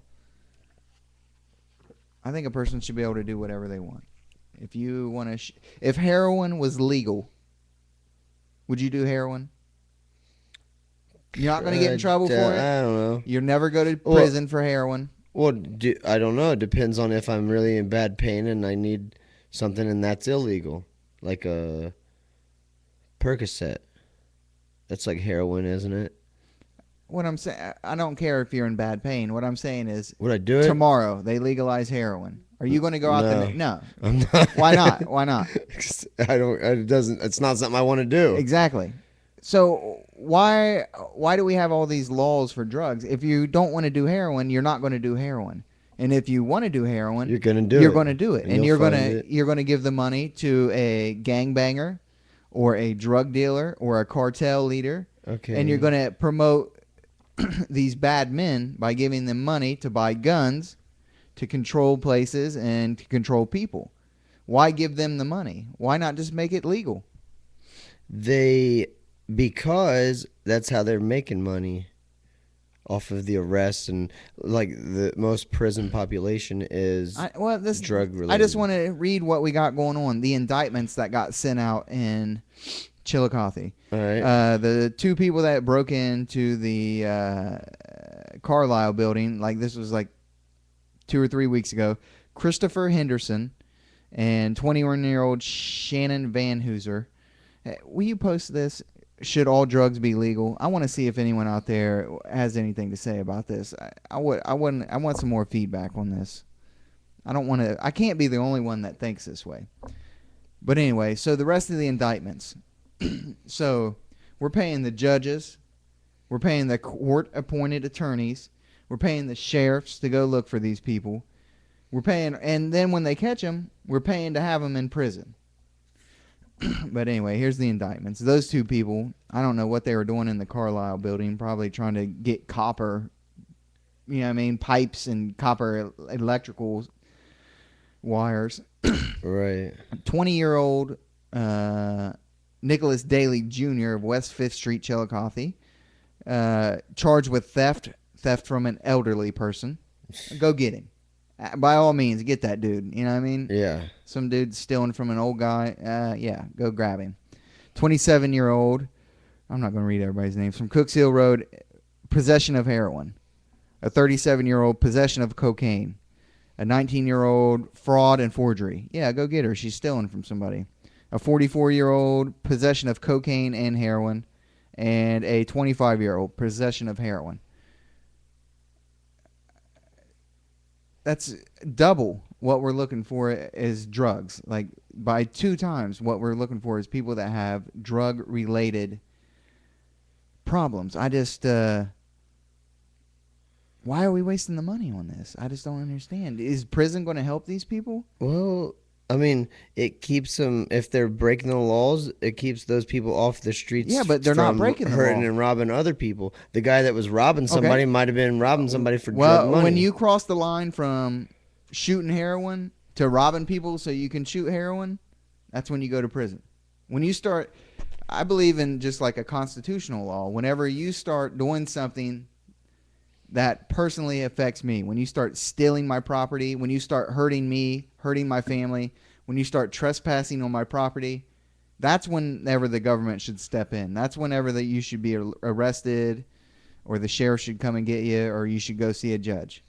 I think a person should be able to do whatever they want. If you want to, if heroin was legal, would you do heroin? You're not going to get in trouble for it. I don't know. You'll never go to prison for heroin. Well, I don't know. It depends on if I'm really in bad pain and I need something and that's illegal. Like a Percocet. That's like heroin, isn't it? What I'm saying, I don't care if you're in bad pain. What I'm saying is, Would I do it? tomorrow they legalize heroin. Are you going to go out No. there? No. I'm not. Why not? Why not? I don't. It doesn't. It's not something I want to do. Exactly. So why do we have all these laws for drugs? If you don't want to do heroin, you're not going to do heroin. And if you want to do heroin, You're gonna do it. you're going to do it. And you'll find it. you're going to give the money to a gangbanger or a drug dealer or a cartel leader. Okay. And you're going to promote these bad men by giving them money to buy guns, to control places, and to control people. Why give them the money? Why not just make it legal? Because that's how they're making money off of the arrests, and like the most prison population is drug related. I just want to read what we got going on. The indictments that got sent out in Chillicothe. All right. The two people that broke into the Carlisle building, like this was like 2 or 3 weeks ago, Christopher Henderson and 21-year-old Shannon Van Hooser. Will you post this? Should all drugs be legal? I want to see if anyone out there has anything to say about this. I want some more feedback on this. I can't be the only one that thinks this way. But anyway, so the rest of the indictments. So we're paying the judges, we're paying the court-appointed attorneys, we're paying the sheriffs to go look for these people. We're paying, and then when they catch them, we're paying to have them in prison. But anyway, here's the indictments. Those two people, I don't know what they were doing in the Carlisle building, probably trying to get copper, pipes and copper electrical wires. Right. 20-year-old Nicholas Daly Jr. of West 5th Street, Chillicothe, charged with theft from an elderly person. Go get him. By all means, get that dude. You know what I mean? Yeah. Some dude stealing from an old guy. Yeah, go grab him. 27-year-old. I'm not going to read everybody's names. From Cooks Hill Road, possession of heroin. A 37-year-old, possession of cocaine. A 19-year-old, fraud and forgery. Yeah, go get her. She's stealing from somebody. A 44-year-old, possession of cocaine and heroin. And a 25-year-old, possession of heroin. That's double what we're looking for is drugs. Like, by 2 times what we're looking for is people that have drug-related problems. I just, why are we wasting the money on this? I just don't understand. Is prison going to help these people? Well, I mean, it keeps them, if they're breaking the laws, it keeps those people off the streets Yeah, but they're not from breaking the hurting law. and robbing other people. The guy that was robbing somebody might have been robbing somebody for drug Well, money. when you cross the line from shooting heroin to robbing people so you can shoot heroin, that's when you go to prison. When you start, I believe in just like a constitutional law. Whenever you start doing something that personally affects me, when you start stealing my property, when you start hurting me, hurting my family, when you start trespassing on my property, that's whenever the government should step in. That's whenever that you should be arrested, or the sheriff should come and get you, or you should go see a judge.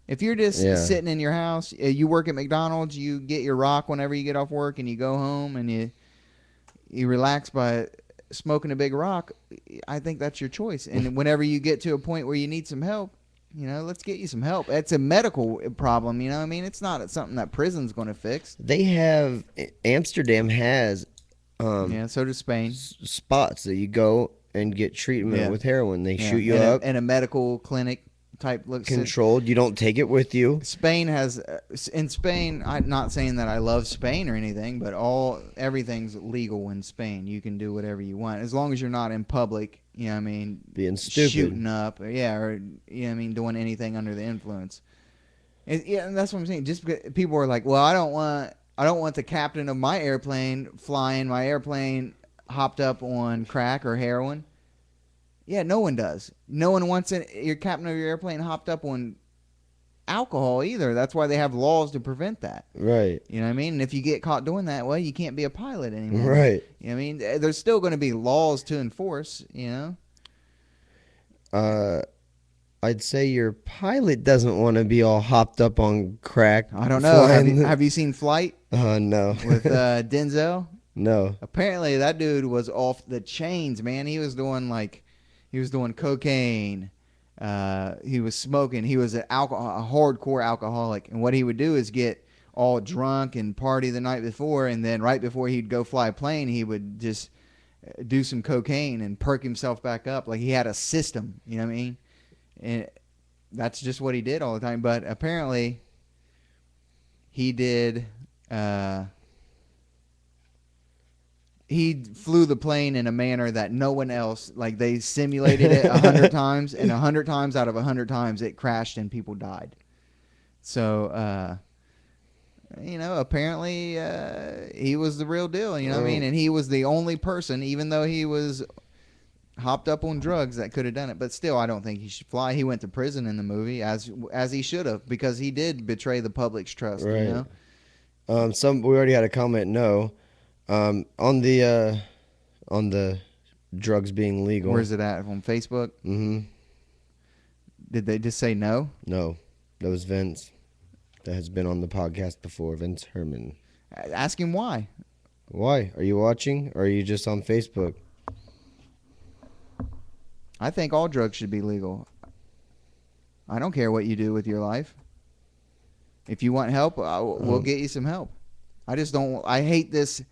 If you're just sitting in your house, you work at McDonald's, you get your rock whenever you get off work, and you go home and you relax by smoking a big rock, I think that's your choice. And whenever you get to a point where you need some help, let's get you some help. It's a medical problem, you know what I mean? It's not something that prison's going to fix. Amsterdam has so does Spain. spots that you go and get treatment with heroin. They shoot you up. In a medical clinic type controlled. You don't take it with you. Spain has, in Spain, I'm not saying that I love Spain or anything, but everything's legal in Spain. You can do whatever you want as long as you're not in public. You know what I mean? Being stupid, shooting up, or you know what I mean, doing anything under the influence. And that's what I'm saying. Just because people are like, well, I don't want the captain of my airplane flying my airplane hopped up on crack or heroin. Yeah, no one does. No one wants your captain of your airplane hopped up on alcohol either. That's why they have laws to prevent that. Right. You know what I mean? And if you get caught doing that, well, you can't be a pilot anymore. Right. You know what I mean? There's still going to be laws to enforce, I'd say your pilot doesn't want to be all hopped up on crack. I don't know. Have you seen Flight? No. With Denzel? No. Apparently that dude was off the chains, man. He was doing cocaine. He was smoking. He was a hardcore alcoholic. And what he would do is get all drunk and party the night before, and then right before he'd go fly a plane, he would just do some cocaine and perk himself back up. Like he had a system, you know what I mean? And that's just what he did all the time. But apparently he did... he flew the plane in a manner that no one else, like they simulated it 100 times, and 100 times out of 100 times it crashed and people died. So, apparently he was the real deal, you know what I mean? And he was the only person, even though he was hopped up on drugs, that could have done it. But still, I don't think he should fly. He went to prison in the movie, as he should have, because he did betray the public's trust, right. you know? We already had a comment, no. On the drugs being legal. Where's it at? On Facebook? Mm-hmm. Did they just say no? No. That was Vince. That has been on the podcast before. Vince Herman. Ask him why. Why? Are you watching, or are you just on Facebook? I think all drugs should be legal. I don't care what you do with your life. If you want help, we'll get you some help. I hate this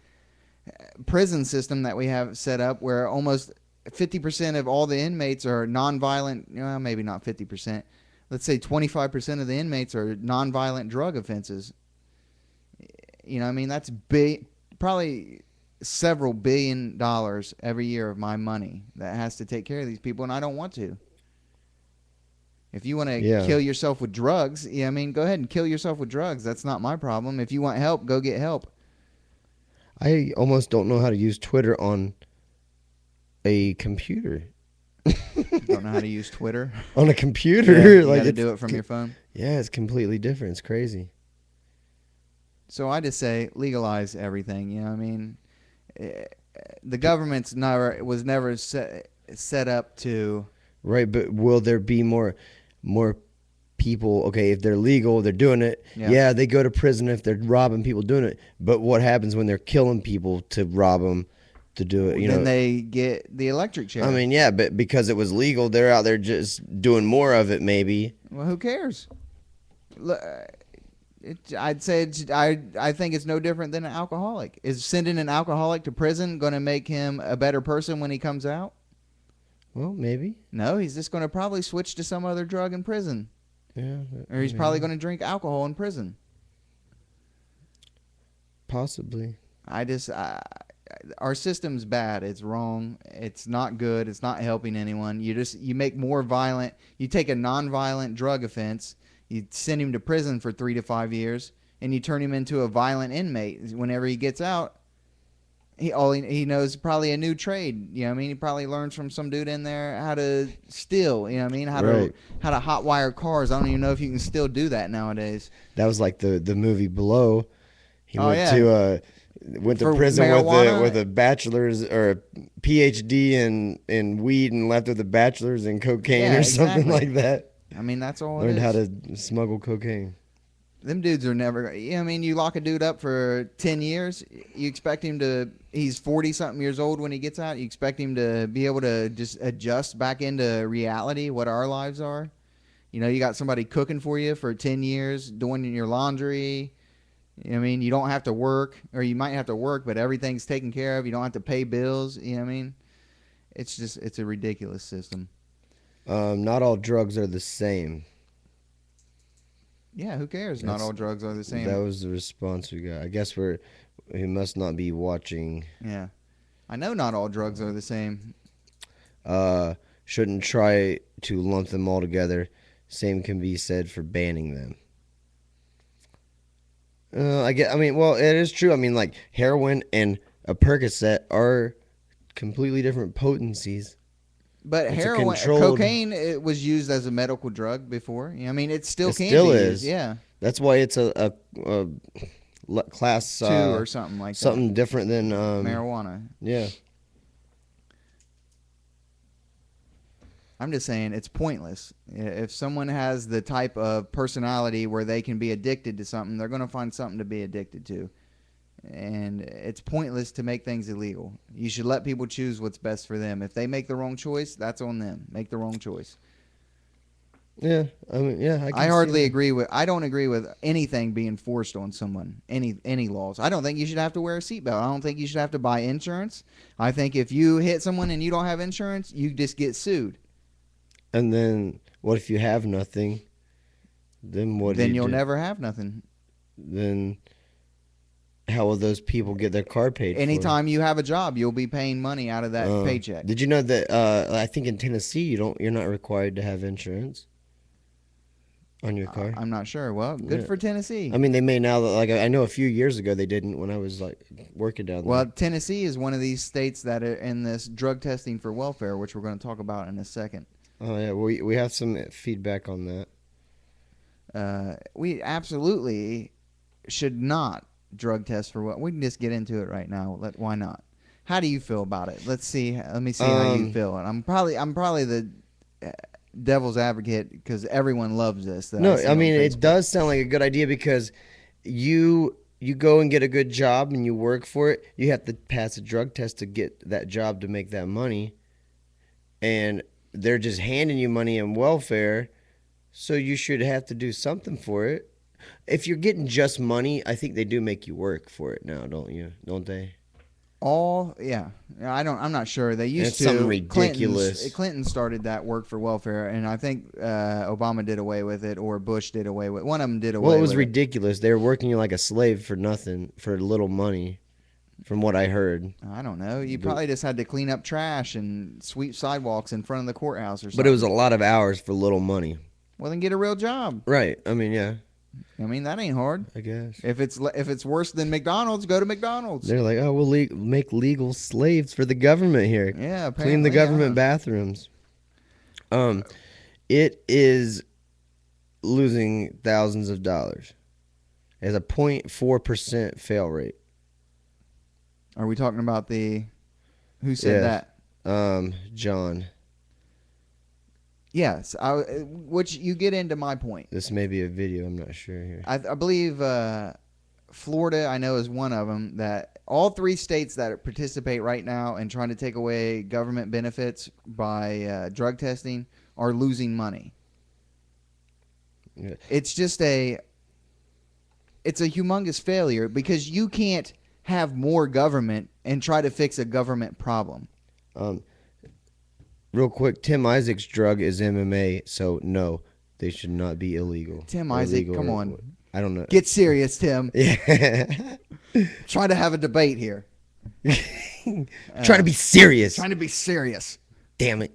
prison system that we have set up where almost 50% of all the inmates are nonviolent. Well, maybe not 50%. Let's say 25% of the inmates are nonviolent drug offenses. You know what I mean? That's big, probably several $1 billion every year of my money that has to take care of these people, and I don't want to. If you want to kill yourself with drugs, go ahead and kill yourself with drugs. That's not my problem. If you want help, go get help. I almost don't know how to use Twitter on a computer. Don't know how to use Twitter? On a computer? You got to do it from your phone? Yeah, it's completely different. It's crazy. So I just say legalize everything. You know what I mean? Eh, The government's never set up to. Right, but will there be more people? Okay, if they're legal, they're doing it. Yeah. Yeah, they go to prison if they're robbing people doing it. But what happens when they're killing people to rob them to do it? Then they get the electric I chair. mean, yeah, but because it was legal, they're out there just doing more of it. Maybe. Well, who cares? I'd say I think it's no different than an alcoholic. Is sending an alcoholic to prison going to make him a better person when he comes out? Well, maybe. No, he's just going to probably switch to some other drug in prison, Yeah. or he's maybe. probably going to drink alcohol in prison. Possibly. Our system's bad. It's wrong. It's not good. It's not helping anyone. You make more violent. You take a non-violent drug offense, you send him to prison for 3 to 5 years, and you turn him into a violent inmate. Whenever he gets out, he knows probably a new trade. You know what I mean? He probably learns from some dude in there how to steal. You know what I mean? Right. How to hotwire cars. I don't even know if you can still do that nowadays. That was like the movie Below. He Oh, went yeah. to went to For prison marijuana? with a bachelor's or a PhD in weed and left with a bachelor's in cocaine Yeah, or something exactly. like that. I mean, that's all Learned it how is. to smuggle cocaine. Them dudes are never. You know what I mean? You lock a dude up for 10 years. You expect him to. He's 40 something years old when he gets out. You expect him to be able to just adjust back into reality, what our lives are. You know, you got somebody cooking for you for 10 years, doing your laundry. You know what I mean? You don't have to work, or you might have to work, but everything's taken care of. You don't have to pay bills. You know what I mean? It's a ridiculous system. Not all drugs are the same. Yeah, who cares? Not That's- all drugs are the same. That was the response we got. I guess we must not be watching. Yeah. I know not all drugs are the same. Shouldn't try to lump them all together. Same can be said for banning them. I mean, well, it is true. I mean, like heroin and a Percocet are completely different potencies. But It's a heroin, controlled- cocaine, it was used as a medical drug before. I mean, it still It can still be is. used. Yeah, That's why it's a class 2 or something like something different than that. Marijuana. Yeah. I'm just saying it's pointless. If someone has the type of personality where they can be addicted to something, they're going to find something to be addicted to. And it's pointless to make things illegal. You should let people choose what's best for them. If they make the wrong choice, that's on them. Make the wrong choice. Yeah. I mean, yeah. I I hardly agree with. I don't agree with anything being forced on someone. Any laws. I don't think you should have to wear a seatbelt. I don't think you should have to buy insurance. I think if you hit someone and you don't have insurance, you just get sued. And then what if you have nothing? Then what? Then do you you'll do? never have nothing. Then how will those people get their car paid for? Anytime you have a job, you'll be paying money out of that paycheck. Did you know that? I think in Tennessee you're not required to have insurance on your car. I'm not sure. Well, good Yeah. for Tennessee. I mean, they may now. Like I know a few years ago they didn't when I was like working down there. Well, Tennessee is one of these states that are in this drug testing for welfare, which we're going to talk about in a second. Oh yeah, we have some feedback on that. We absolutely should not drug test for what. We can just get into it right now. Why not? How do you feel about it? Let me see how you feel. And I'm probably the devil's advocate because everyone loves this. No, see I on mean it Facebook. does sound like a good idea because you go and get a good job and you work for it. You have to pass a drug test to get that job to make that money, and they're just handing you money in welfare, so you should have to do something for it. If you're getting just money, I think they do make you work for it now, don't you? Don't they? Yeah. I'm not sure. They used It's to. something ridiculous. Clinton started that work for welfare, and I think Obama did away with it, or Bush did away with it. One of them did away. Well, it was with ridiculous. They were working you like a slave for nothing, for little money, from what I heard. I don't know. You probably just had to clean up trash and sweep sidewalks in front of the courthouse or something. But it was a lot of hours for little money. Well, then get a real job. Right. I mean, yeah, I mean, that ain't hard. I guess. If it's worse than McDonald's, go to McDonald's. They're like, oh, we'll make legal slaves for the government here. Yeah, apparently, Clean the government yeah. bathrooms. It is losing thousands of dollars. It has a 0.4% fail rate. Are we talking about the who said Yeah. that? John. Yes, which you get into my point. This may be a video. I'm not sure here. I believe Florida, I know, is one of them. That all three states that participate right now in trying to take away government benefits by drug testing are losing money. Yeah. It's a humongous failure because you can't have more government and try to fix a government problem. Real quick, Tim Isaac's drug is MMA, so no, they should not be illegal. Tim Isaac, come on. I don't know. Get serious, Tim. Yeah. Try to have a debate here. Trying to be serious. Trying to be serious. Damn it.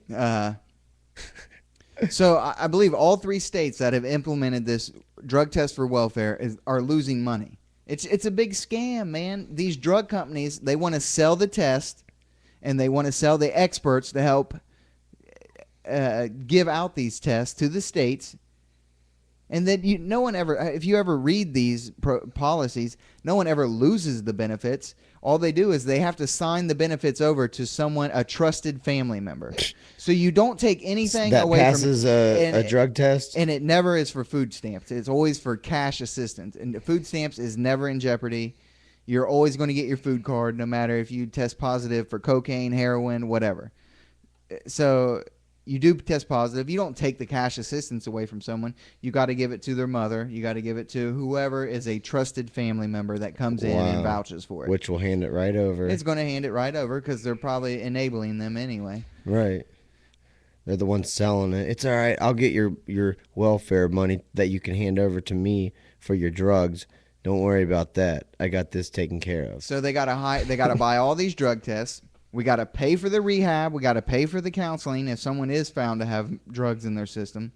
So I believe all three states that have implemented this drug test for welfare are losing money. It's a big scam, man. These drug companies, they want to sell the test, and they want to sell the experts to help give out these tests to the states. And then no one ever, if you ever read these policies, no one ever loses the benefits. All they do is they have to sign the benefits over to someone, a trusted family member. So you don't take anything that away passes from a drug test. And it never is for food stamps. It's always for cash assistance. And the food stamps is never in jeopardy. You're always going to get your food card, no matter if you test positive for cocaine, heroin, whatever. So you do test positive. You don't take the cash assistance away from someone. You got to give it to their mother. You got to give it to whoever is a trusted family member that comes in and vouches for it. Which will hand it right over. It's going to hand it right over because they're probably enabling them anyway. Right. They're the ones selling it. It's all right. I'll get your welfare money that you can hand over to me for your drugs. Don't worry about that. I got this taken care of. So they got to buy all these drug tests. We got to pay for the rehab. We got to pay for the counseling if someone is found to have drugs in their system.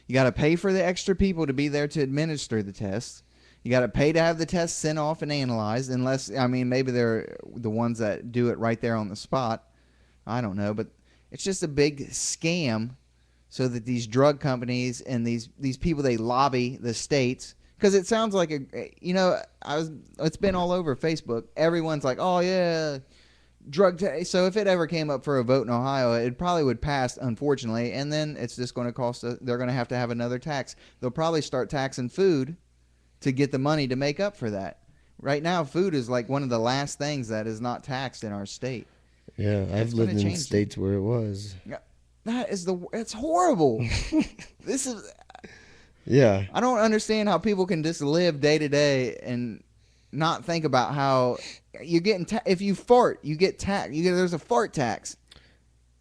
You got to pay for the extra people to be there to administer the tests. You got to pay to have the tests sent off and analyzed, unless, I mean, maybe they're the ones that do it right there on the spot. I don't know, but it's just a big scam so that these drug companies and these people, they lobby the states. Because it sounds like, it's been all over Facebook. Everyone's like, oh, yeah, so if it ever came up for a vote in Ohio, it probably would pass, unfortunately, and then it's just going to cost they're going to have another tax. They'll probably start taxing food to get the money to make up for that. Right now, food is like one of the last things that is not taxed in our state. Yeah, I've lived in states where it was. It's horrible. This is. Yeah. I don't understand how people can just live day to day and not think about how you're getting if you fart, you get taxed. There's a fart tax.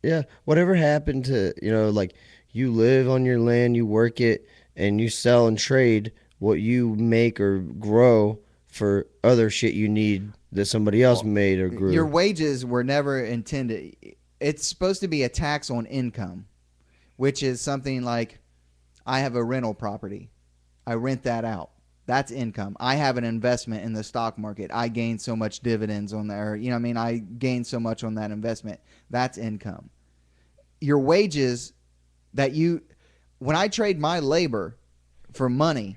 Yeah, whatever happened to, like you live on your land, you work it, and you sell and trade what you make or grow for other shit you need that somebody else made or grew. Your wages were never intended. It's supposed to be a tax on income, which is something like I have a rental property. I rent that out. That's income. I have an investment in the stock market. I gain so much dividends on there. I gain so much on that investment. That's income. Your wages when I trade my labor for money,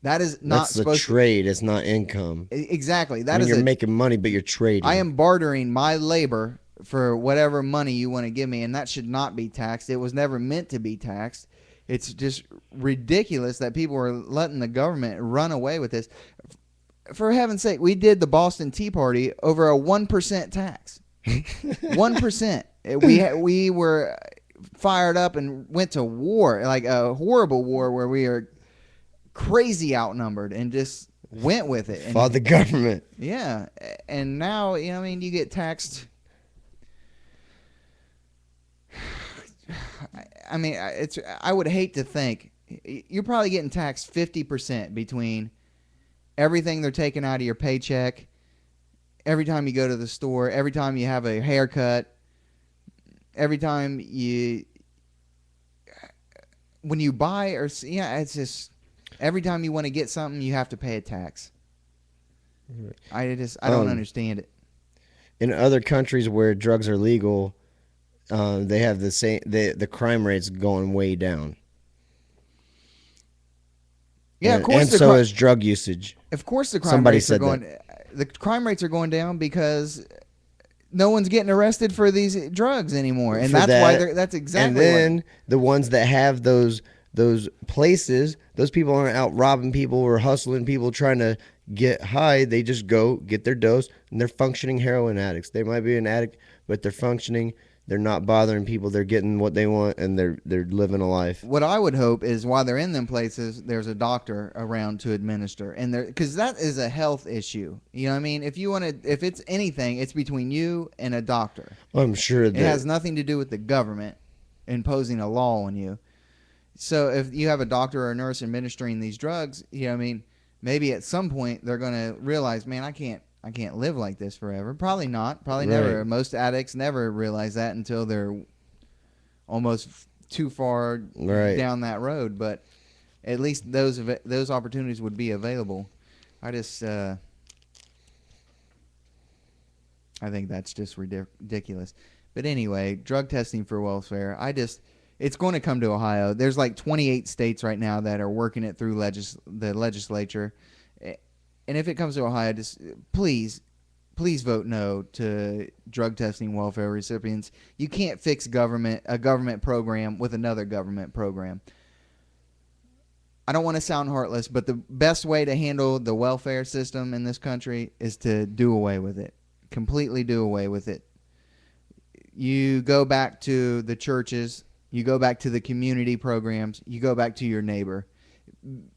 that is not supposed to. That's the trade. It's not income. Exactly. You're making money, but you're trading. I am bartering my labor for whatever money you want to give me, and that should not be taxed. It was never meant to be taxed. It's just ridiculous that people are letting the government run away with this. For heaven's sake, we did the Boston Tea Party over a 1% tax. 1%. We were fired up and went to war, like a horrible war where we are crazy outnumbered and just went with it. And, fought the government. Yeah. And now, you get taxed. I would hate to think you're probably getting taxed 50% between everything they're taking out of your paycheck, every time you go to the store, every time you have a haircut, every time when you buy it's just every time you want to get something, you have to pay a tax. I don't understand it. In other countries where drugs are legal, they have the crime rates going way down. Yeah, of course And so is drug usage. the crime Somebody rates are said that. going. The crime rates are going down because no one's getting arrested for these drugs anymore, and For that's why that. they're. That's And exactly why. then the ones that have those places, those people aren't out robbing people or hustling people trying to get high. They just go get their dose, and they're functioning heroin addicts. They might be an addict, but they're functioning. They're not bothering people. They're getting what they want, and they're living a life. What I would hope is while they're in them places, there's a doctor around to administer, and there because that is a health issue. You know what I mean? If you want to, if it's anything, it's between you and a doctor. I'm sure It has that nothing to do with the government imposing a law on you. So if you have a doctor or a nurse administering these drugs, you know what I mean, maybe at some point they're going to realize, man, I can't live like this forever. Probably not. Probably never. Right. Most addicts never realize that until they're almost too far Right. down that road. But at least those opportunities would be available. I just I think that's just ridiculous. But anyway, drug testing for welfare. It's going to come to Ohio. There's like 28 states right now that are working it through the legislature. And if it comes to Ohio, just please vote no to drug testing welfare recipients. You can't fix a government program with another government program. I don't want to sound heartless, but the best way to handle the welfare system in this country is to do away with it. Completely do away with it. You go back to the churches, you go back to the community programs, you go back to your neighbor.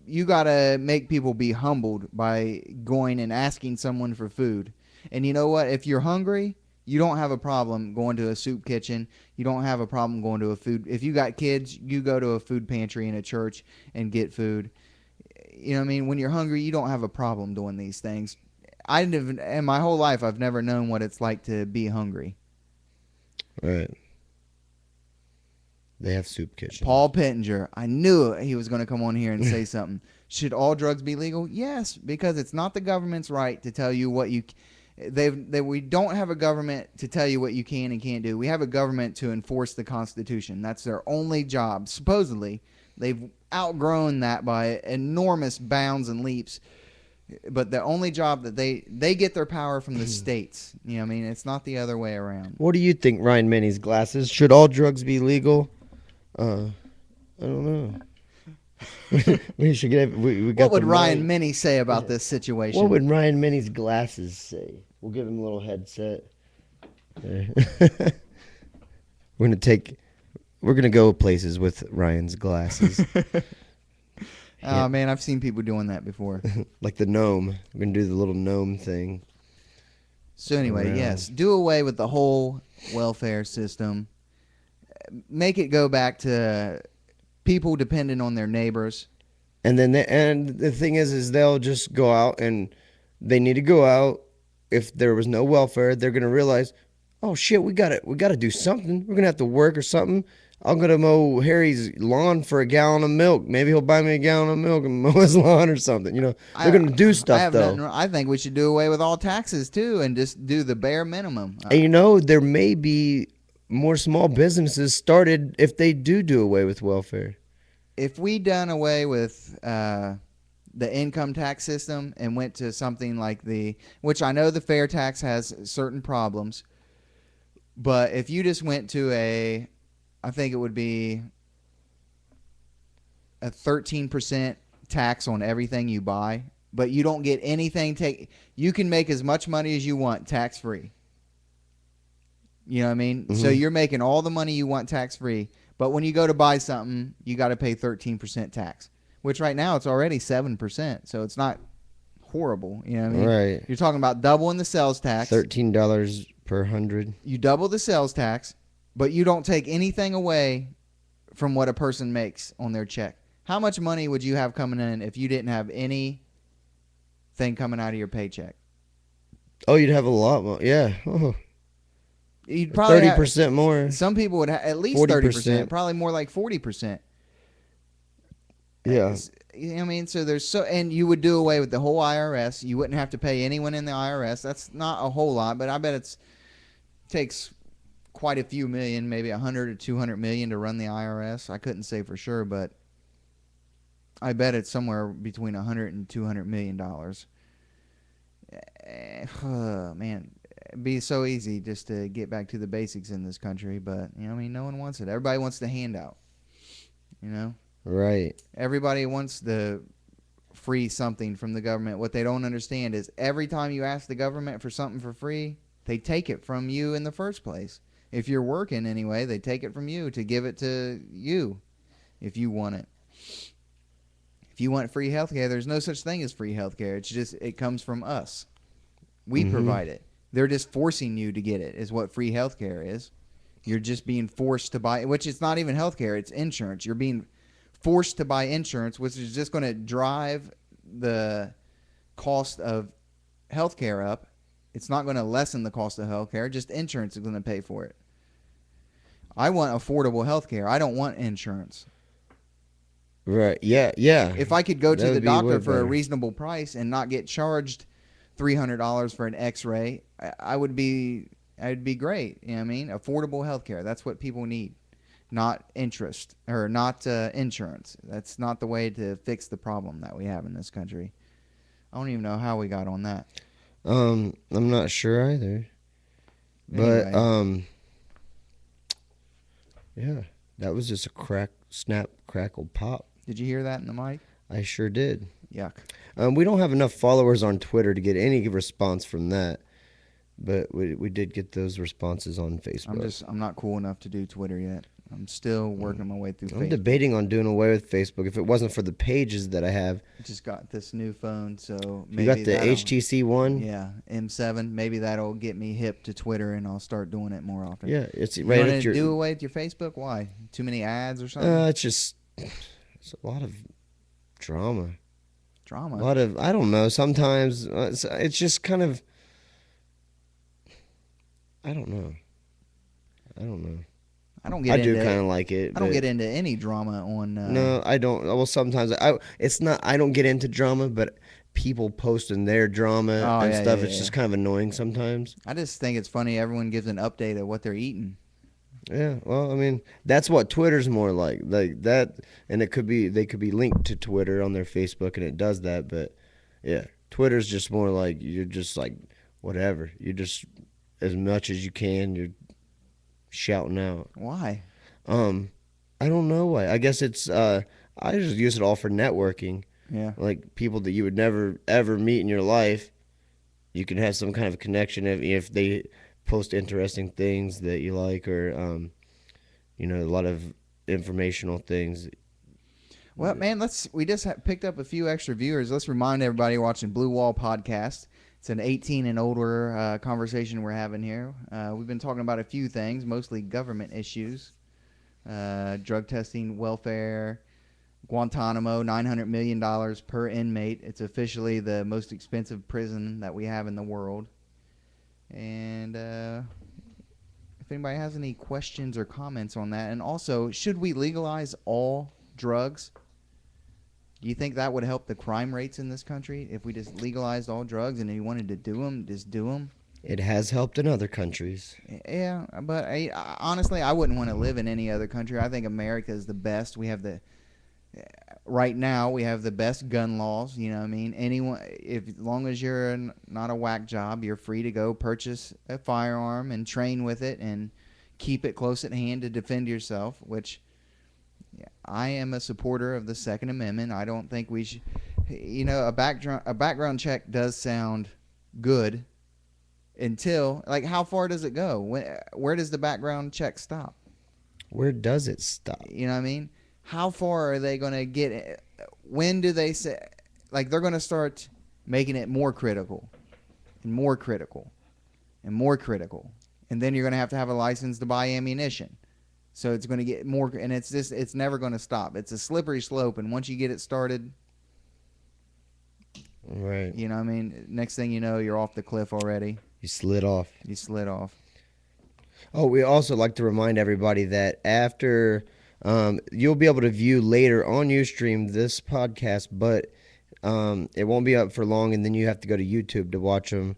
You got to make people be humbled by going and asking someone for food. And you know what? If you're hungry, you don't have a problem going to a soup kitchen. You don't have a problem going to a food. If you got kids, you go to a food pantry in a church and get food. You know what I mean? When you're hungry, you don't have a problem doing these things. In my whole life, I've never known what it's like to be hungry. Right. They have soup kitchens. Paul Pittenger. I knew he was going to come on here and say something. Should all drugs be legal? Yes, because it's not the government's right to tell you what you. We don't have a government to tell you what you can and can't do. We have a government to enforce the Constitution. That's their only job. Supposedly, they've outgrown that by enormous bounds and leaps. But the only job that they get their power from the states. You know what I mean? It's not the other way around. What do you think, Ryan Minnie's glasses? Should all drugs be legal? I don't know. We should get. We got What would the Ryan mic. Minnie say about this situation? What would Ryan Minnie's glasses say? We'll give him a little headset. There. We're gonna go places with Ryan's glasses. Oh man, I've seen people doing that before. Like the gnome. We're gonna do the little gnome thing. So anyway, Around. yes, do away with the whole welfare system. Make it go back to people dependent on their neighbors. And then the thing is they'll just go out and they need to go out. If there was no welfare, they're gonna realize, oh shit, we gotta do something. We're gonna have to work or something. I'm gonna mow Harry's lawn for a gallon of milk. Maybe he'll buy me a gallon of milk and mow his lawn or something. You know, they're gonna do stuff though. I think we should do away with all taxes too, and just do the bare minimum. And you know, there may be more small businesses started if they do away with welfare. If we done away with the income tax system and went to something like which I know the fair tax has certain problems, but if you just went to I think it would be a 13% tax on everything you buy, but you don't get anything. You can make as much money as you want tax free. You know what I mean? Mm-hmm. So you're making all the money you want tax free, but when you go to buy something, you got to pay 13% tax, which right now it's already 7%. So it's not horrible. You know what I mean? Right. You're talking about doubling the sales tax. $13 per 100. You double the sales tax, but you don't take anything away from what a person makes on their check. How much money would you have coming in if you didn't have anything coming out of your paycheck? Oh, you'd have a lot more. Yeah. Oh. You'd probably 30% more. Some people would have at least 30%, probably more like 40%. Yeah. You know what I mean? So and you would do away with the whole IRS. You wouldn't have to pay anyone in the IRS. That's not a whole lot, but I bet it takes quite a few million, maybe 100 or 200 million to run the IRS. I couldn't say for sure, but I bet it's somewhere between 100 and 200 million dollars. Man, it'd be so easy just to get back to the basics in this country, but I mean, no one wants it. Everybody wants the handout. You know, Right. everybody wants the free something from the government. What they don't understand is every time you ask the government for something for free, they take it from you in the first place. If you're working anyway, they take it from you to give it to you if you want it. If you want free healthcare, there's no such thing as free healthcare. It's just it comes from us. We Mm-hmm. provide it. They're just forcing you to get it. Is what free healthcare is. You're just being forced to buy, which is not even healthcare. It's insurance. You're being forced to buy insurance, which is just going to drive the cost of healthcare up. It's not going to lessen the cost of healthcare. Just insurance is going to pay for it. I want affordable healthcare. I don't want insurance. Right. Yeah. Yeah. If I could go That to the would be way doctor for a better. reasonable price and not get charged $300 for an X-ray, I would be. I'd be great. You know what I mean? Affordable healthcare. That's what people need, not interest or not insurance. That's not the way to fix the problem that we have in this country. I don't even know how we got on that. I'm not sure either. But Anyway, yeah, that was just a crack, snap, crackle, pop. did you hear that in the mic? I sure did. Yuck. We don't have enough followers on Twitter to get any response from that, but we did get those responses on Facebook. I'm not cool enough to do Twitter yet. I'm still working my way through I'm Facebook. debating on doing away with Facebook if it wasn't for the pages that I have. Just got this new phone, so You maybe got the that'll- HTC one? Yeah, M7. Maybe that'll get me hip to Twitter, and I'll start doing it more often. Yeah, it's You right want at to your. do away with your Facebook? Why? Too many ads or something? It's just it's a lot of drama. Drama. A lot of I don't know. Sometimes it's just kind of I don't know. I don't know. I don't get I do into. kind of like it. I don't but get into any drama on. No, I don't. Well, sometimes it's not. I don't get into drama, but people posting their drama Oh, and yeah, stuff. yeah, It's yeah. just kind of annoying sometimes. I just think it's funny. Everyone gives an update of what they're eating. Yeah. Well, I mean, that's what Twitter's more like that, and it could be they could be linked to Twitter on their Facebook, and it does that. But yeah, Twitter's just more like you're just like whatever. You're just as much as you can. You're shouting out. Why? I don't know why. I guess it's I just use it all for networking. Yeah. Like people that you would never ever meet in your life, you can have some kind of connection if they post interesting things that you like or a lot of informational things. Well, man, we just picked up a few extra viewers. Let's remind everybody watching Blue Wall Podcast. It's an 18 and older conversation we're having here. We've been talking about a few things, mostly government issues, drug testing, welfare, Guantanamo, $900 million per inmate. It's officially the most expensive prison that we have in the world. And if anybody has any questions or comments on that, and also, should we legalize all drugs? Do you think that would help the crime rates in this country if we just legalized all drugs and if you wanted to do them, just do them? It has helped in other countries. Yeah, but honestly, I wouldn't want to live in any other country. I think America is the best. Right now, we have the best gun laws. You know what I mean? Anyone, as long as you're not a whack job, you're free to go purchase a firearm and train with it and keep it close at hand to defend yourself, which I am a supporter of the Second Amendment. I don't think we should, a background check does sound good until, like, how far does it go? Where does the background check stop? Where does it stop? You know what I mean? How far are they going to get it? When do they say, like, they're going to start making it more critical and more critical and more critical. And then you're going to have a license to buy ammunition. So it's going to get more, and it's never going to stop. It's a slippery slope, and once you get it started, Right. you know what I mean? Next thing you know, you're off the cliff already. You slid off. You slid off. Oh, we also like to remind everybody that after you'll be able to view later on Ustream this podcast, but it won't be up for long, and then you have to go to YouTube to watch them.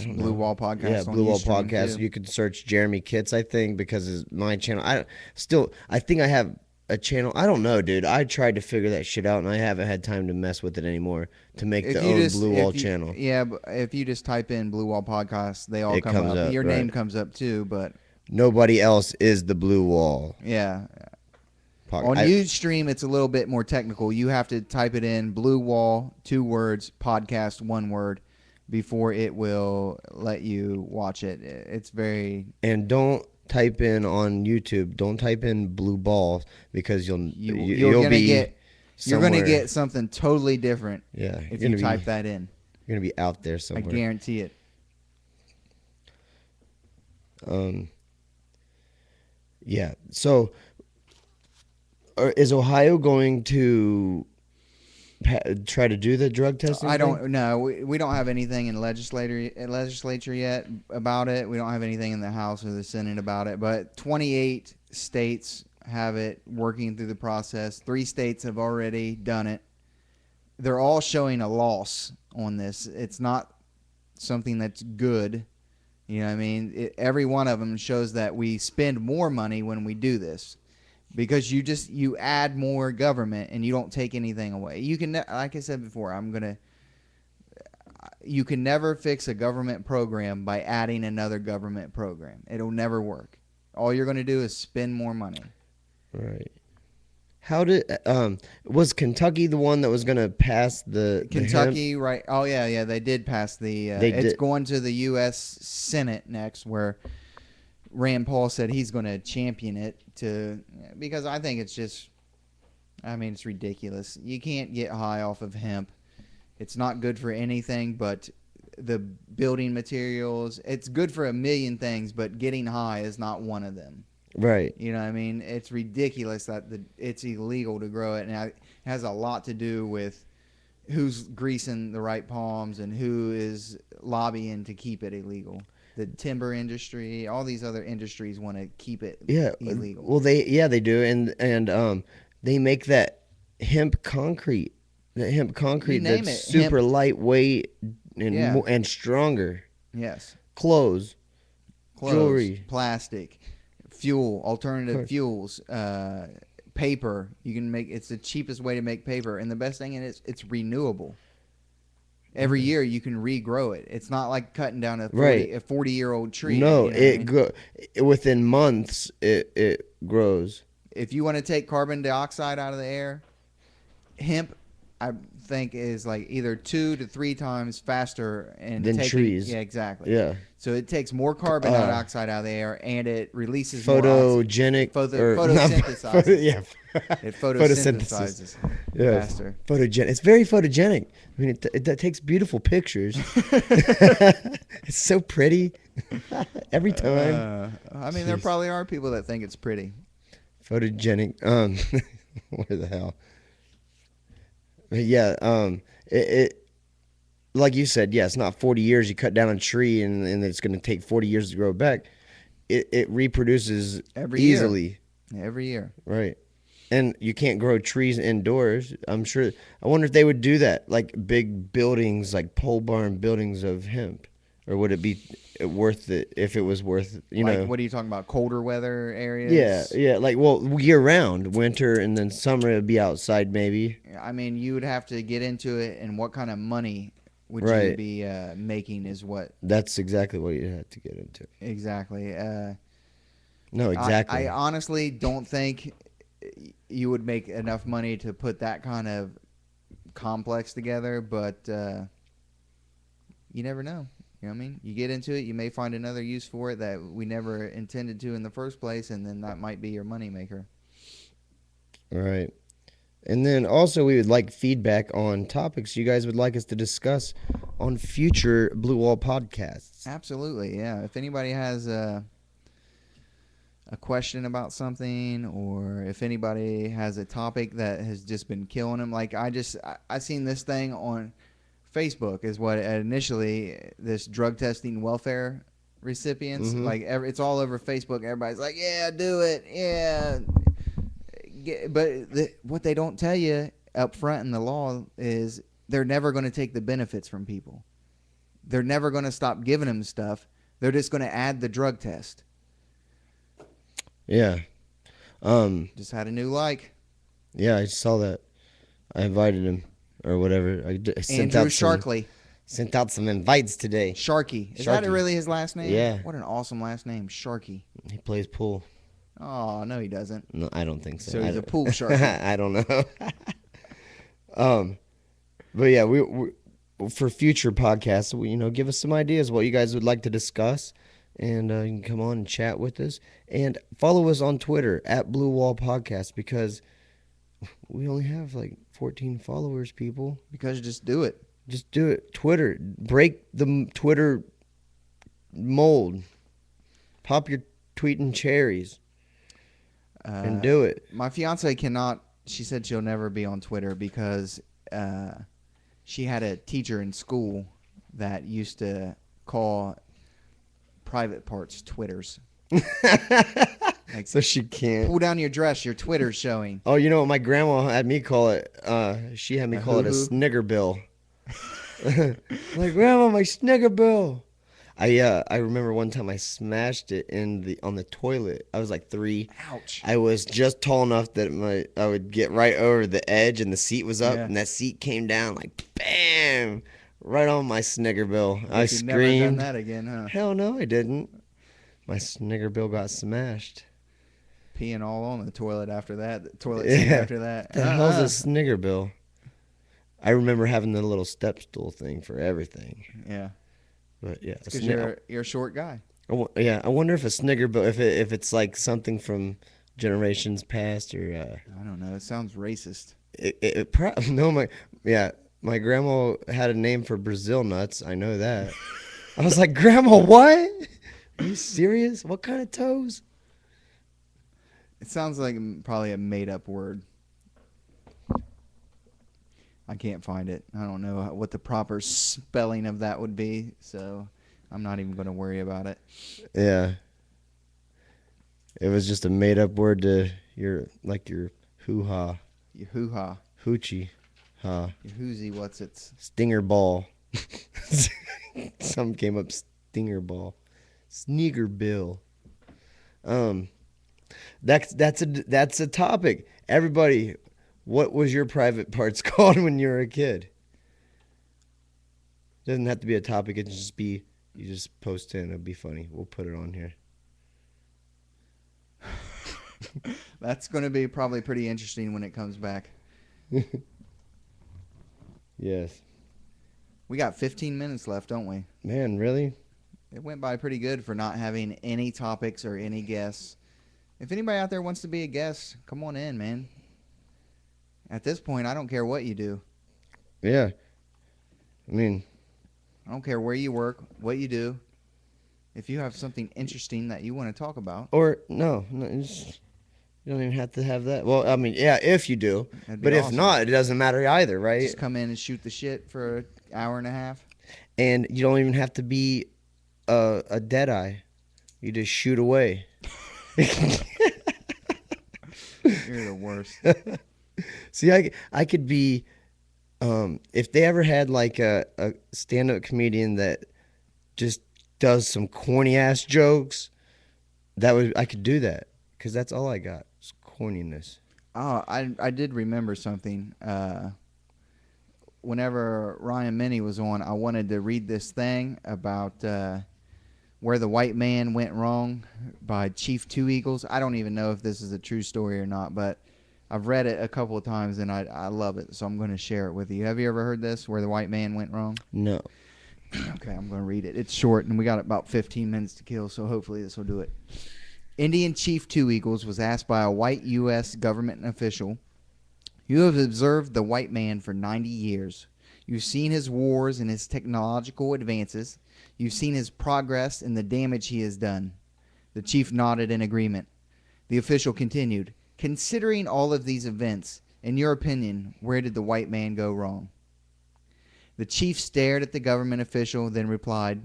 Blue Wall Podcast. Yeah, on Blue Wall Ustream, Podcast. too. You could search Jeremy Kitts, I think, because my channel. I think I have a channel. I don't know, dude. I tried to figure that shit out, and I haven't had time to mess with it anymore to make If the you own just Blue Wall if you channel. yeah, but if you just type in Blue Wall Podcast, they all It come comes up. up, Your right? name comes up too, but Nobody else is the Blue Wall yeah. podcast. On Ustream, it's a little bit more technical. You have to type it in Blue Wall, 2 words, podcast, 1 word, before it will let you watch it. It's very And don't type in on YouTube. Don't type in blue ball because you're you'll gonna be get you're gonna somewhere. get something totally different Yeah, if you type that in. you're gonna be out there I somewhere. guarantee it. Um, yeah. So, is Ohio going to try to do the drug testing I thing? don't know. We don't have anything in legislature yet about it. We don't have anything in the House or the Senate about it. But 28 states have it working through the process. 3 states have already done it. They're all showing a loss on this. It's not something that's good. You know what I mean? Every one of them shows that we spend more money when we do this because you add more government and you don't take anything away. You can, like I said before, you can never fix a government program by adding another government program. It'll never work. All you're going to do is spend more money. Right. How did was Kentucky the one that was going to pass the Kentucky, hemp? right? Oh yeah, they did pass the. They It's did. going to the U.S. Senate next, where Rand Paul said he's going to champion it because I think it's just. I mean, it's ridiculous. You can't get high off of hemp. It's not good for anything but the building materials. It's good for a million things, but getting high is not one of them. Right. You know what I mean? It's ridiculous that it's illegal to grow it. And it has a lot to do with who's greasing the right palms and who is lobbying to keep it illegal. The timber industry, all these other industries want to keep it illegal. Well, they do, and they make that hemp concrete, You name that's it. super Hemp. lightweight Yeah. and stronger. Yes. Clothes, Clothes, jewelry, plastic, fuel, alternative course. fuels, paper. You can make. It's the cheapest way to make paper, and the best thing is it's renewable. Every year you can regrow it. It's not like cutting down a 40-year-old tree. No, You know what I mean? within months it grows. If you want to take carbon dioxide out of the air, hemp, I think, is like either 2 to 3 times faster Than trees. Yeah, exactly. Yeah, So it takes more carbon dioxide out of the air, and it releases more photogenic. photosynthesizes. Yeah, It photosynthesizes yeah, faster. photogenic. It's very photogenic. I mean, it takes beautiful pictures. It's so pretty every time. I mean, there probably are people that think it's pretty. Photogenic. Where the hell? But yeah. It like you said. Yeah, it's not 40 years. You cut down a tree and it's going to take 40 years to grow back. It reproduces easily. Every year. Right. And you can't grow trees indoors. I'm sure. I wonder if they would do that, like big buildings, like pole barn buildings of hemp, or would it be worth it if it was worth, Like, what are you talking about? Colder weather areas? Yeah, like, well, year round, winter and then summer it'd be outside maybe. I mean, you would have to get into it, and what kind of money would you Right. be making is what. That's exactly what you had to get into. Exactly. No, exactly. I honestly don't think you would make enough money to put that kind of complex together, but you never know. You know what I mean? You get into it, you may find another use for it that we never intended to in the first place, and then that might be your moneymaker. All right. And then also we would like feedback on topics you guys would like us to discuss on future Blue Wall podcasts. Absolutely, yeah. If anybody has a question about something, or if anybody has a topic that has just been killing them, like I seen this thing on Facebook is what initially this drug testing welfare recipients, Mhm. like it's all over Facebook. Everybody's like, yeah, do it, yeah. But what they don't tell you up front in the law is they're never going to take the benefits from people. They're never going to stop giving them stuff. They're just going to add the drug test. Yeah. Just had a new like. Yeah, I saw that. I invited him or whatever. I Andrew Sharkley. sent out some invites today. Sharky. Is that Sharky. really his last name? Yeah. What an awesome last name. Sharky. He plays pool. Oh, no, he doesn't. No, I don't think so. So he's I a pool Sharky. I don't know. But yeah, we for future podcasts, give us some ideas what you guys would like to discuss, and you can come on and chat with us, and follow us on Twitter at Blue Wall Podcast because we only have like 14 followers, people. Because just do it. Just do it. Twitter. Break the Twitter mold. Pop your tweeting cherries and do it. My fiance cannot. She said she'll never be on Twitter because she had a teacher in school that used to call private parts Twitters. Like, so she can't. Pull down your dress. Your Twitter's showing. Oh, you know what my grandma had me call it? She had me call it a sniggerbill. Like, Grandma, my sniggerbill. I remember one time I smashed it on the toilet. I was like 3. Ouch. I was just tall enough that I would get right over the edge and the seat was up, Yeah. and that seat came down like bam, right on my sniggerbill. I You've never done screamed. that again, huh? Hell no, I didn't. My sniggerbill got smashed. Peeing all on the toilet after that. The toilet seat after that. The hell's a sniggerbill? I remember having the little step stool thing for everything. Yeah. But yeah, Because you're a short guy. I wonder if a sniggerbill, if it's like something from generations past, or I don't know. It sounds racist. my grandma had a name for Brazil nuts. I know that. I was like, Grandma, what? Are you serious? What kind of toes? It sounds like probably a made-up word. I can't find it. I don't know what the proper spelling of that would be, so I'm not even going to worry about it. Yeah. It was just a made-up word to your hoo-ha. Your hoo-ha. Hoochie. Ha. Your hoozy what's-its. Stinger ball. Some came up stinger ball. Sneaker bill. That's a topic. Everybody, what was your private parts called when you were a kid? Doesn't have to be a topic. It can just be, you just post in. It'll be funny. We'll put it on here. That's going to be probably pretty interesting when it comes back. Yes. We got 15 minutes left, don't we? Man, really? It went by pretty good for not having any topics or any guests. If anybody out there wants to be a guest, come on in, man. At this point, I don't care what you do. Yeah. I mean, I don't care where you work, what you do. If you have something interesting that you want to talk about. or no, you don't even have to have that. Well, I mean, yeah, if you do. That'd be But if awesome. not, it doesn't matter either, right? Just come in and shoot the shit for an hour and a half. And you don't even have to be a deadeye. You just shoot away. You're the worst. See, I could be, if they ever had like a stand-up comedian that just does some corny ass jokes, I could do that because that's all I got is corniness. Oh, I did remember something. Whenever Ryan Minnie was on, I wanted to read this thing about Where the White Man Went Wrong by Chief Two Eagles. I don't even know if this is a true story or not, but I've read it a couple of times and I love it, so I'm going to share it with you. Have you ever heard this, Where the White Man Went Wrong? No. Okay, I'm going to read it. It's short, and we got about 15 minutes to kill, so hopefully this will do it. Indian Chief Two Eagles was asked by a white U.S. government official, "You have observed the white man for 90 years. You've seen his wars and his technological advances. You've seen his progress and the damage he has done." The chief nodded in agreement. The official continued, "Considering all of these events, in your opinion, where did the white man go wrong?" The chief stared at the government official, then replied,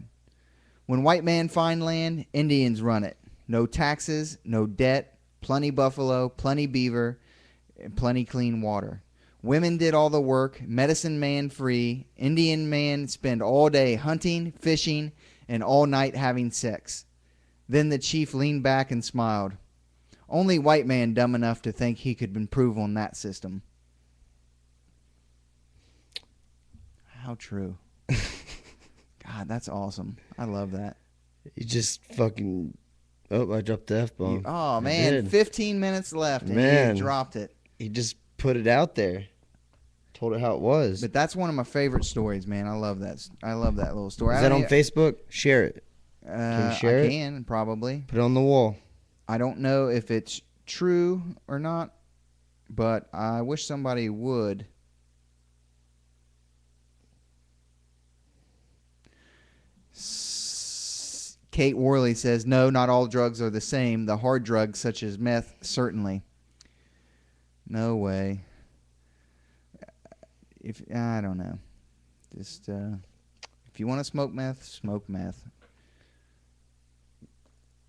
"When white man find land, Indians run it. No taxes, no debt, plenty buffalo, plenty beaver, and plenty clean water. Women did all the work, medicine man free, Indian man spend all day hunting, fishing, and all night having sex." Then the chief leaned back and smiled. Only white man dumb enough to think he could improve on that system. How true. God, that's awesome. I love that. You just fucking. Oh, I dropped the F-bomb. Oh, I man. did. 15 minutes left, and Man. you dropped it. He just put it out there. Told it how it was. But that's one of my favorite stories, man. I love that. I love that little story. Is that on Facebook? Share it. Can you share it? I can, probably. Put it on the wall. I don't know if it's true or not, but I wish somebody would. Kate Worley says, no, not all drugs are the same. The hard drugs, such as meth, certainly. No way. I don't know. Just if you want to smoke meth, smoke meth.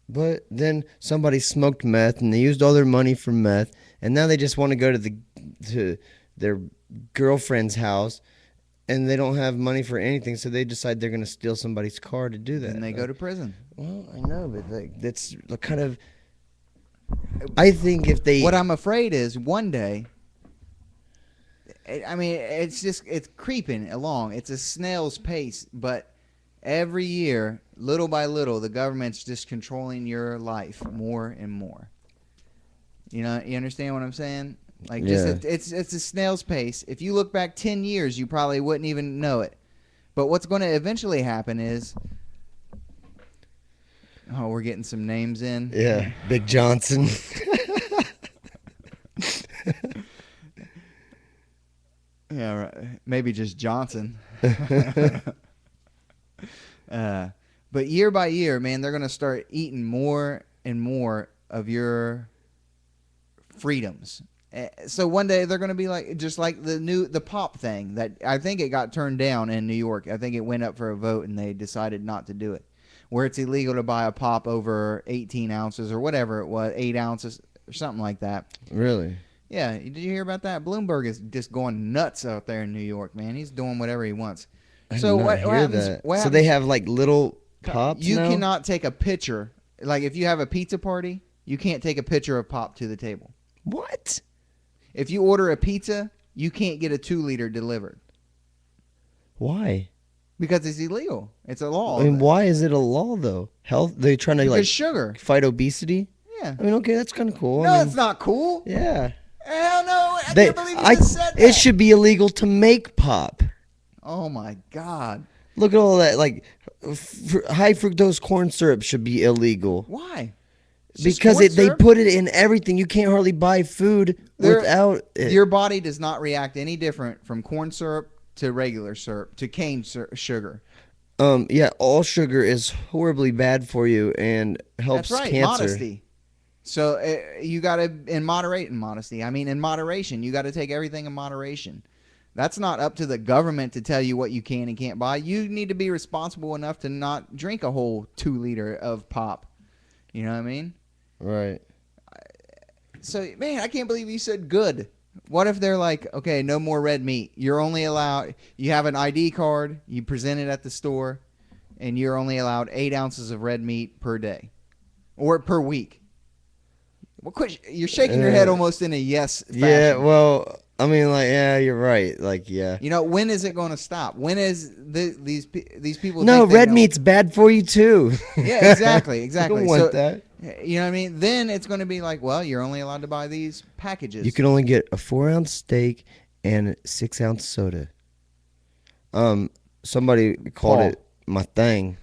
But then somebody smoked meth and they used all their money for meth, and now they just want to go to their girlfriend's house, and they don't have money for anything, so they decide they're going to steal somebody's car to do that. And they go to prison. Well, I know, but that's kind of. I think if they. What I'm afraid is one day. I mean, it's creeping along. It's a snail's pace, but every year, little by little, the government's just controlling your life more and more. You know, you understand what I'm saying? Like, just it's a snail's pace. If you look back 10 years, you probably wouldn't even know it. But what's going to eventually happen is, oh, we're getting some names in. Yeah, Big Johnson. Yeah, right. Maybe just Johnson. But year by year, man, they're going to start eating more and more of your freedoms. So one day they're going to be like, just like the pop thing that I think it got turned down in New York. I think it went up for a vote and they decided not to do it, where it's illegal to buy a pop over 18 ounces or whatever it was, 8 ounces or something like that. Really? Yeah, did you hear about that? Bloomberg is just going nuts out there in New York, man. He's doing whatever he wants. So what happens? So they have like little pops You now? cannot take a picture. Like if you have a pizza party, you can't take a picture of pop to the table. What? If you order a pizza, you can't get a 2-liter delivered. Why? Because it's illegal. It's a law. I mean, why is it a law though? Health? They're trying to because like sugar. fight obesity? Yeah. I mean, okay, that's kind of cool. No, I mean, it's not cool. Yeah. Hell no. I can't believe you just said that. It should be illegal to make pop. Oh my God. Look at all that. Like, high fructose corn syrup should be illegal. Why? Because they put it in everything. You can't hardly buy food without it. Your body does not react any different from corn syrup to regular syrup to cane sugar. Yeah, all sugar is horribly bad for you and helps That's right, cancer. modesty. So you got to in moderation. You got to take everything in moderation. That's not up to the government to tell you what you can and can't buy. You need to be responsible enough to not drink a whole 2-liter of pop. You know what I mean? Right. So, man, I can't believe you said good. What if they're like, okay, no more red meat. You're only allowed, you have an ID card, you present it at the store, and you're only allowed 8 ounces of red meat per day or per week. Well, quit, you're shaking your head almost in a yes fashion. Yeah, well, I mean, like, yeah, you're right. Like, yeah. You know, when is it going to stop? When is these people? No, think they red know? meat's bad for you too. Yeah, exactly. You don't want that. You know what I mean? Then it's going to be like, well, you're only allowed to buy these packages. You can only get a 4-ounce steak and 6-ounce soda. Somebody called it my thing.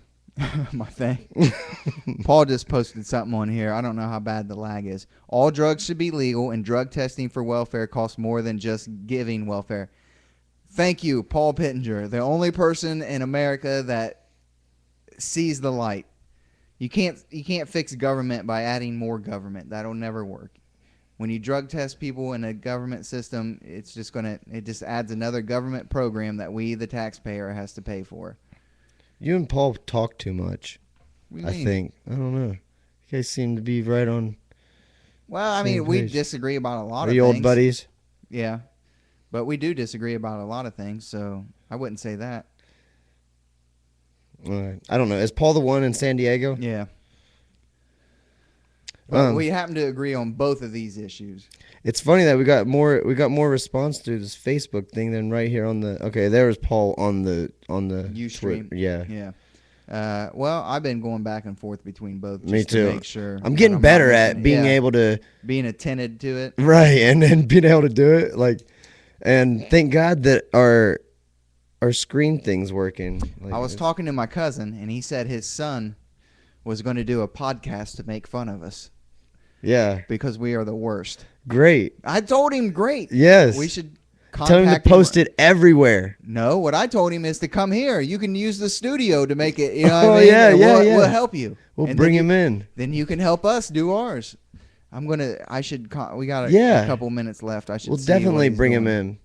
My thing. Paul just posted something on here. I don't know how bad the lag is. All drugs should be legal, and drug testing for welfare costs more than just giving welfare. Thank you, Paul Pittenger, the only person in America that sees the light. You can't fix government by adding more government. That'll never work. When you drug test people in a government system, it just adds another government program that we, the taxpayer, has to pay for. You and Paul talk too much. I think. I don't know. You guys seem to be right on. Well, I mean, we disagree about a lot of things. Are you old buddies? Yeah. But we do disagree about a lot of things, so I wouldn't say that. All right. I don't know. Is Paul the one in San Diego? Yeah. But we happen to agree on both of these issues. It's funny that we got more response through this Facebook thing than right here on the. Okay, there was Paul on the Ustream. Yeah. Yeah. Well, I've been going back and forth between both just Me too. to make sure. I'm getting better at being able to being attentive to it. right, and then being able to do it and thank God that our screen thing's working. I was talking to my cousin, and he said his son was going to do a podcast to make fun of us. Yeah. Because we are the worst. Great. I told him, great. Yes. We should tell him to post it everywhere. No, what I told him is to come here. You can use the studio to make it. You know what I mean? Yeah. We'll help you. We'll bring him in. Then you can help us do ours. We got a couple minutes left. We'll definitely bring him in.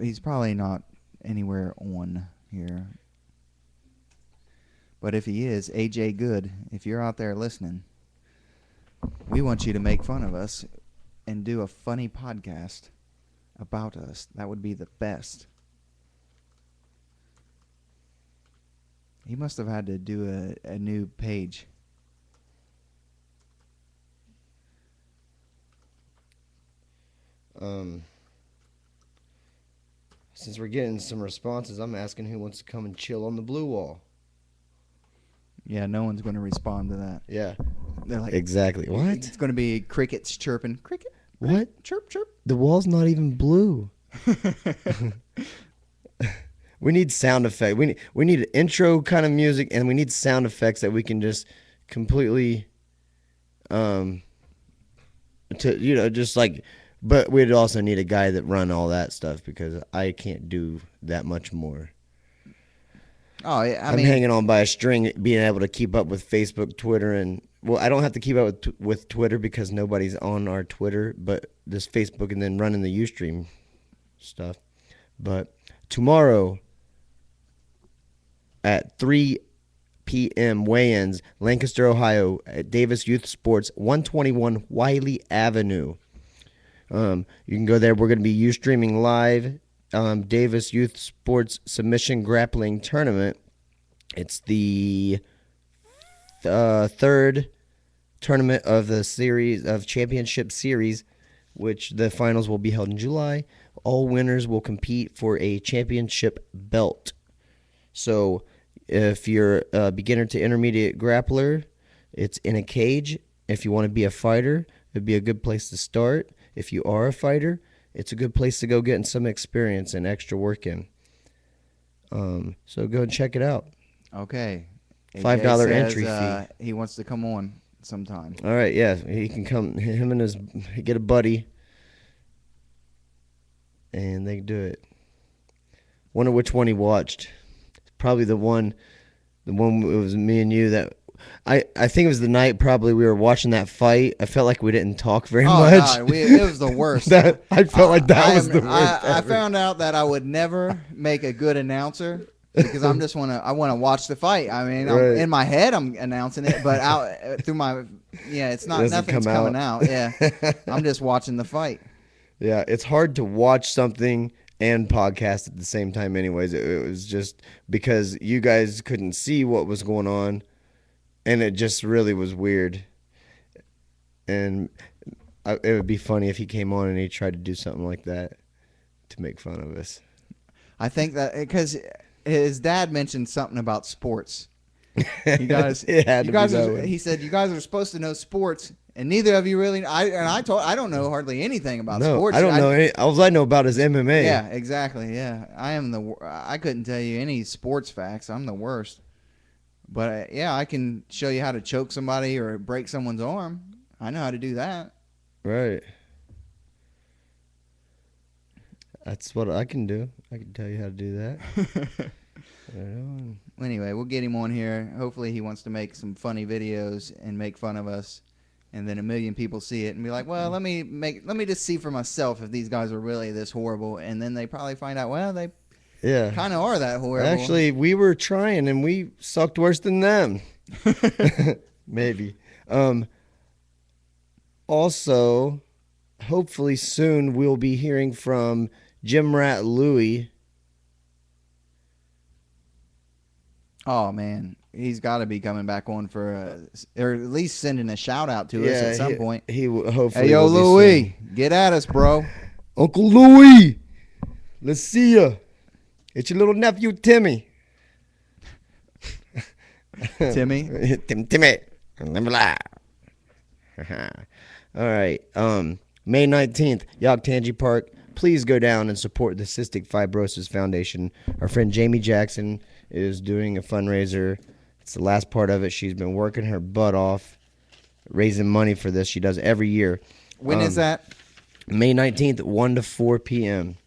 He's probably not anywhere on here. But if he is, AJ Good, if you're out there listening, we want you to make fun of us and do a funny podcast about us. That would be the best. He must have had to do a new page. Since we're getting some responses, I'm asking who wants to come and chill on the blue wall. Yeah, no one's going to respond to that. Yeah. They're like, exactly. What? It's going to be crickets chirping. Cricket. What? Chirp, chirp. The wall's not even blue. We need sound effect. We need intro kind of music, and we need sound effects that we can just completely, But we'd also need a guy that run all that stuff because I can't do that much more. Oh, yeah, I'm hanging on by a string, being able to keep up with Facebook, Twitter, and I don't have to keep up with Twitter because nobody's on our Twitter, but this Facebook and then running the Ustream stuff. But tomorrow at 3 p.m. weigh-ins, Lancaster, Ohio, at Davis Youth Sports, 121 Wiley Avenue. You can go there. We're going to be Ustreaming live. Davis Youth Sports Submission Grappling Tournament. It's the third tournament of the championship series, which the finals will be held in July. All winners will compete for a championship belt. So if you're a beginner to intermediate grappler, it's in a cage. If you want to be a fighter, it'd be a good place to start. If you are a fighter, it's a good place to go getting some experience and extra work in. So go and check it out. Okay. $5 entry fee. He wants to come on sometime. All right, yeah. He can come. Him and get a buddy, and they can do it. Wonder which one he watched. Probably the one it was me and you that... I think it was the night probably we were watching that fight. I felt like we didn't talk very much. God, it was the worst. I felt like that was the worst. I found out that I would never make a good announcer because I want to watch the fight. I mean, right. In my head I'm announcing it, but out through my it's not nothing's coming out. Yeah, I'm just watching the fight. Yeah, it's hard to watch something and podcast at the same time. Anyways, it was just because you guys couldn't see what was going on. And it just really was weird. And it would be funny if he came on and he tried to do something like that to make fun of us. I think that because his dad mentioned something about sports. You guys, he said you guys are supposed to know sports, and neither of you really. I don't know hardly anything about sports. I don't know. All I know about is MMA. Yeah, exactly. Yeah, I couldn't tell you any sports facts. I'm the worst. But, I can show you how to choke somebody or break someone's arm. I know how to do that. Right. That's what I can do. I can tell you how to do that. Anyway, we'll get him on here. Hopefully he wants to make some funny videos and make fun of us. And then 1 million people see it and be like, well, let me just see for myself if these guys are really this horrible. And then they probably find out, well, they... Yeah, kind of are that horrible. Actually, we were trying, and we sucked worse than them. Maybe. Also, hopefully soon we'll be hearing from Jim Rat Louie. Oh man, he's got to be coming back on for, or at least sending a shout out to us at some point. He hopefully Hey, yo, will be Louie, get at us, bro. Uncle Louie, let's see ya. It's your little nephew Timmy. Timmy. Timmy. All right. May 19th, Yoctangi Park. Please go down and support the Cystic Fibrosis Foundation. Our friend Jamie Jackson is doing a fundraiser. It's the last part of it. She's been working her butt off, raising money for this. She does every year. When is that? May 19th, 1 to 4 p.m.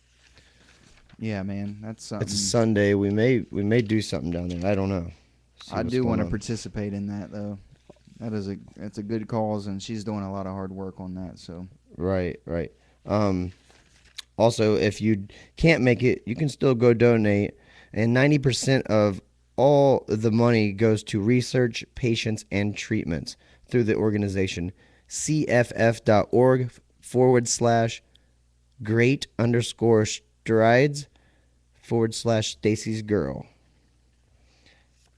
Yeah, man, that's something. It's a Sunday. We may do something down there. I don't know. I do want to participate in that, though. It's a good cause, and she's doing a lot of hard work on that. So right. Also, if you can't make it, you can still go donate, and 90% of all the money goes to research, patients, and treatments through the organization cff.org/great_strides/Stacy's girl.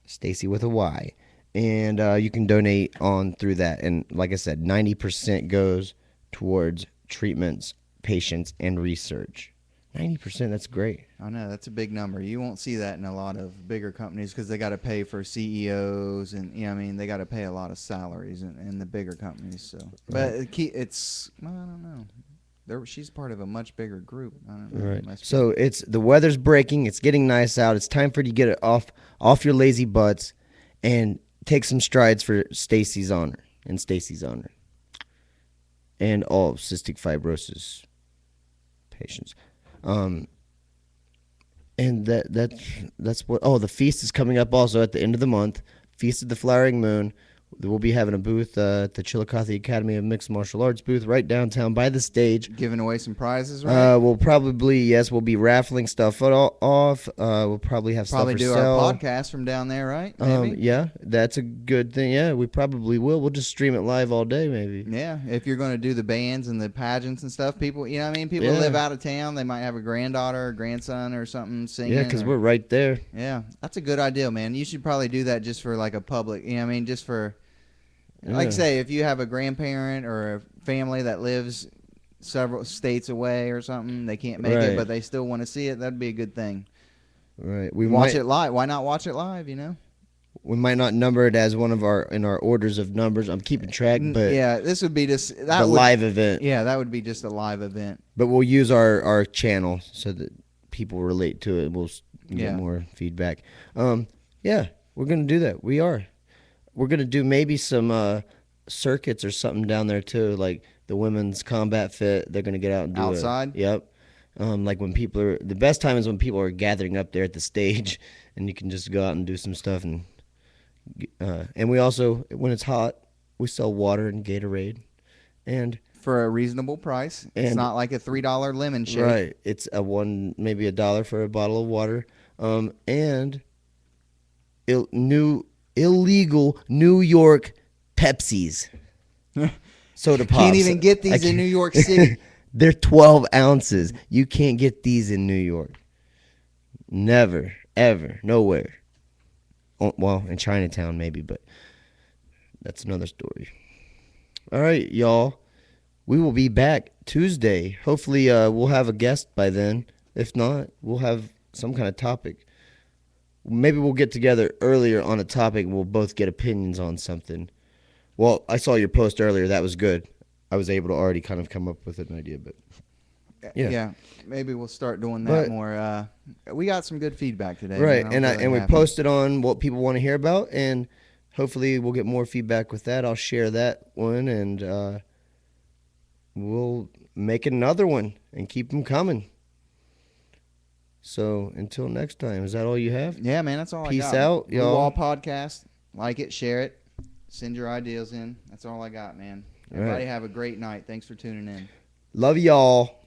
Stacy with a Y. And you can donate on through that. And like I said, 90% goes towards treatments, patients, and research. 90%, that's great. I know, that's a big number. You won't see that in a lot of bigger companies because they got to pay for CEOs and, they got to pay a lot of salaries in the bigger companies. So, but it's, I don't know. She's part of a much bigger group. I don't know. Right. So the weather's breaking. It's getting nice out. It's time for you to get it off your lazy butts and take some strides for Stacy's honor and Stacy's honor and all cystic fibrosis patients. And that's what. Oh, the feast is coming up also at the end of the month. Feast of the Flowering Moon. We'll be having a booth at the Chillicothe Academy of Mixed Martial Arts booth right downtown by the stage. Giving away some prizes, right? We'll be raffling stuff off. We'll probably have stuff for do sale. Our podcast from down there, right? Maybe? Yeah, that's a good thing. Yeah, we probably will. We'll just stream it live all day, maybe. Yeah, if you're going to do the bands and the pageants and stuff, people, people live out of town. They might have a granddaughter or grandson or something singing. Yeah, because we're right there. Yeah, that's a good idea, man. You should probably do that just for like a public, just for... Like I say, if you have a grandparent or a family that lives several states away or something, they can't make it, but they still want to see it, that'd be a good thing. Right. Watch it live. Why not watch it live, We might not number it as one of our orders of numbers. I'm keeping track, but yeah, this would be just live event. Yeah, that would be just a live event. But we'll use our channel so that people relate to it. We'll get more feedback. Yeah, we're gonna do that. We're going to do maybe some circuits or something down there, too, like the women's combat fit. They're going to get out and do outside? Yep. Like when people are – the best time is when people are gathering up there at the stage, and you can just go out and do some stuff. And we also, when it's hot, we sell water and Gatorade. And for a reasonable price. It's not like a $3 lemon shake. Right. It's maybe $1 for a bottle of water. And illegal New York Pepsis. Soda pops. Can't even get these in New York City. They're 12 ounces. You can't get these in New York. Never, ever, nowhere. Well, in Chinatown maybe, but that's another story. All right, y'all. We will be back Tuesday. Hopefully we'll have a guest by then. If not, we'll have some kind of topic. Maybe we'll get together earlier on a topic and we'll both get opinions on something. Well, I saw your post earlier. That was good. I was able to already kind of come up with an idea, but yeah. Maybe we'll start doing that more. We got some good feedback today. Right, man. and we posted on what people want to hear about, and hopefully we'll get more feedback with that. I'll share that one, and we'll make another one and keep them coming. So until next time, is that all you have? Yeah, man, that's all I got. Peace out, y'all. Blue Wall Podcast. Like it, share it, send your ideas in. That's all I got, man. Everybody have a great night. Thanks for tuning in. Love y'all.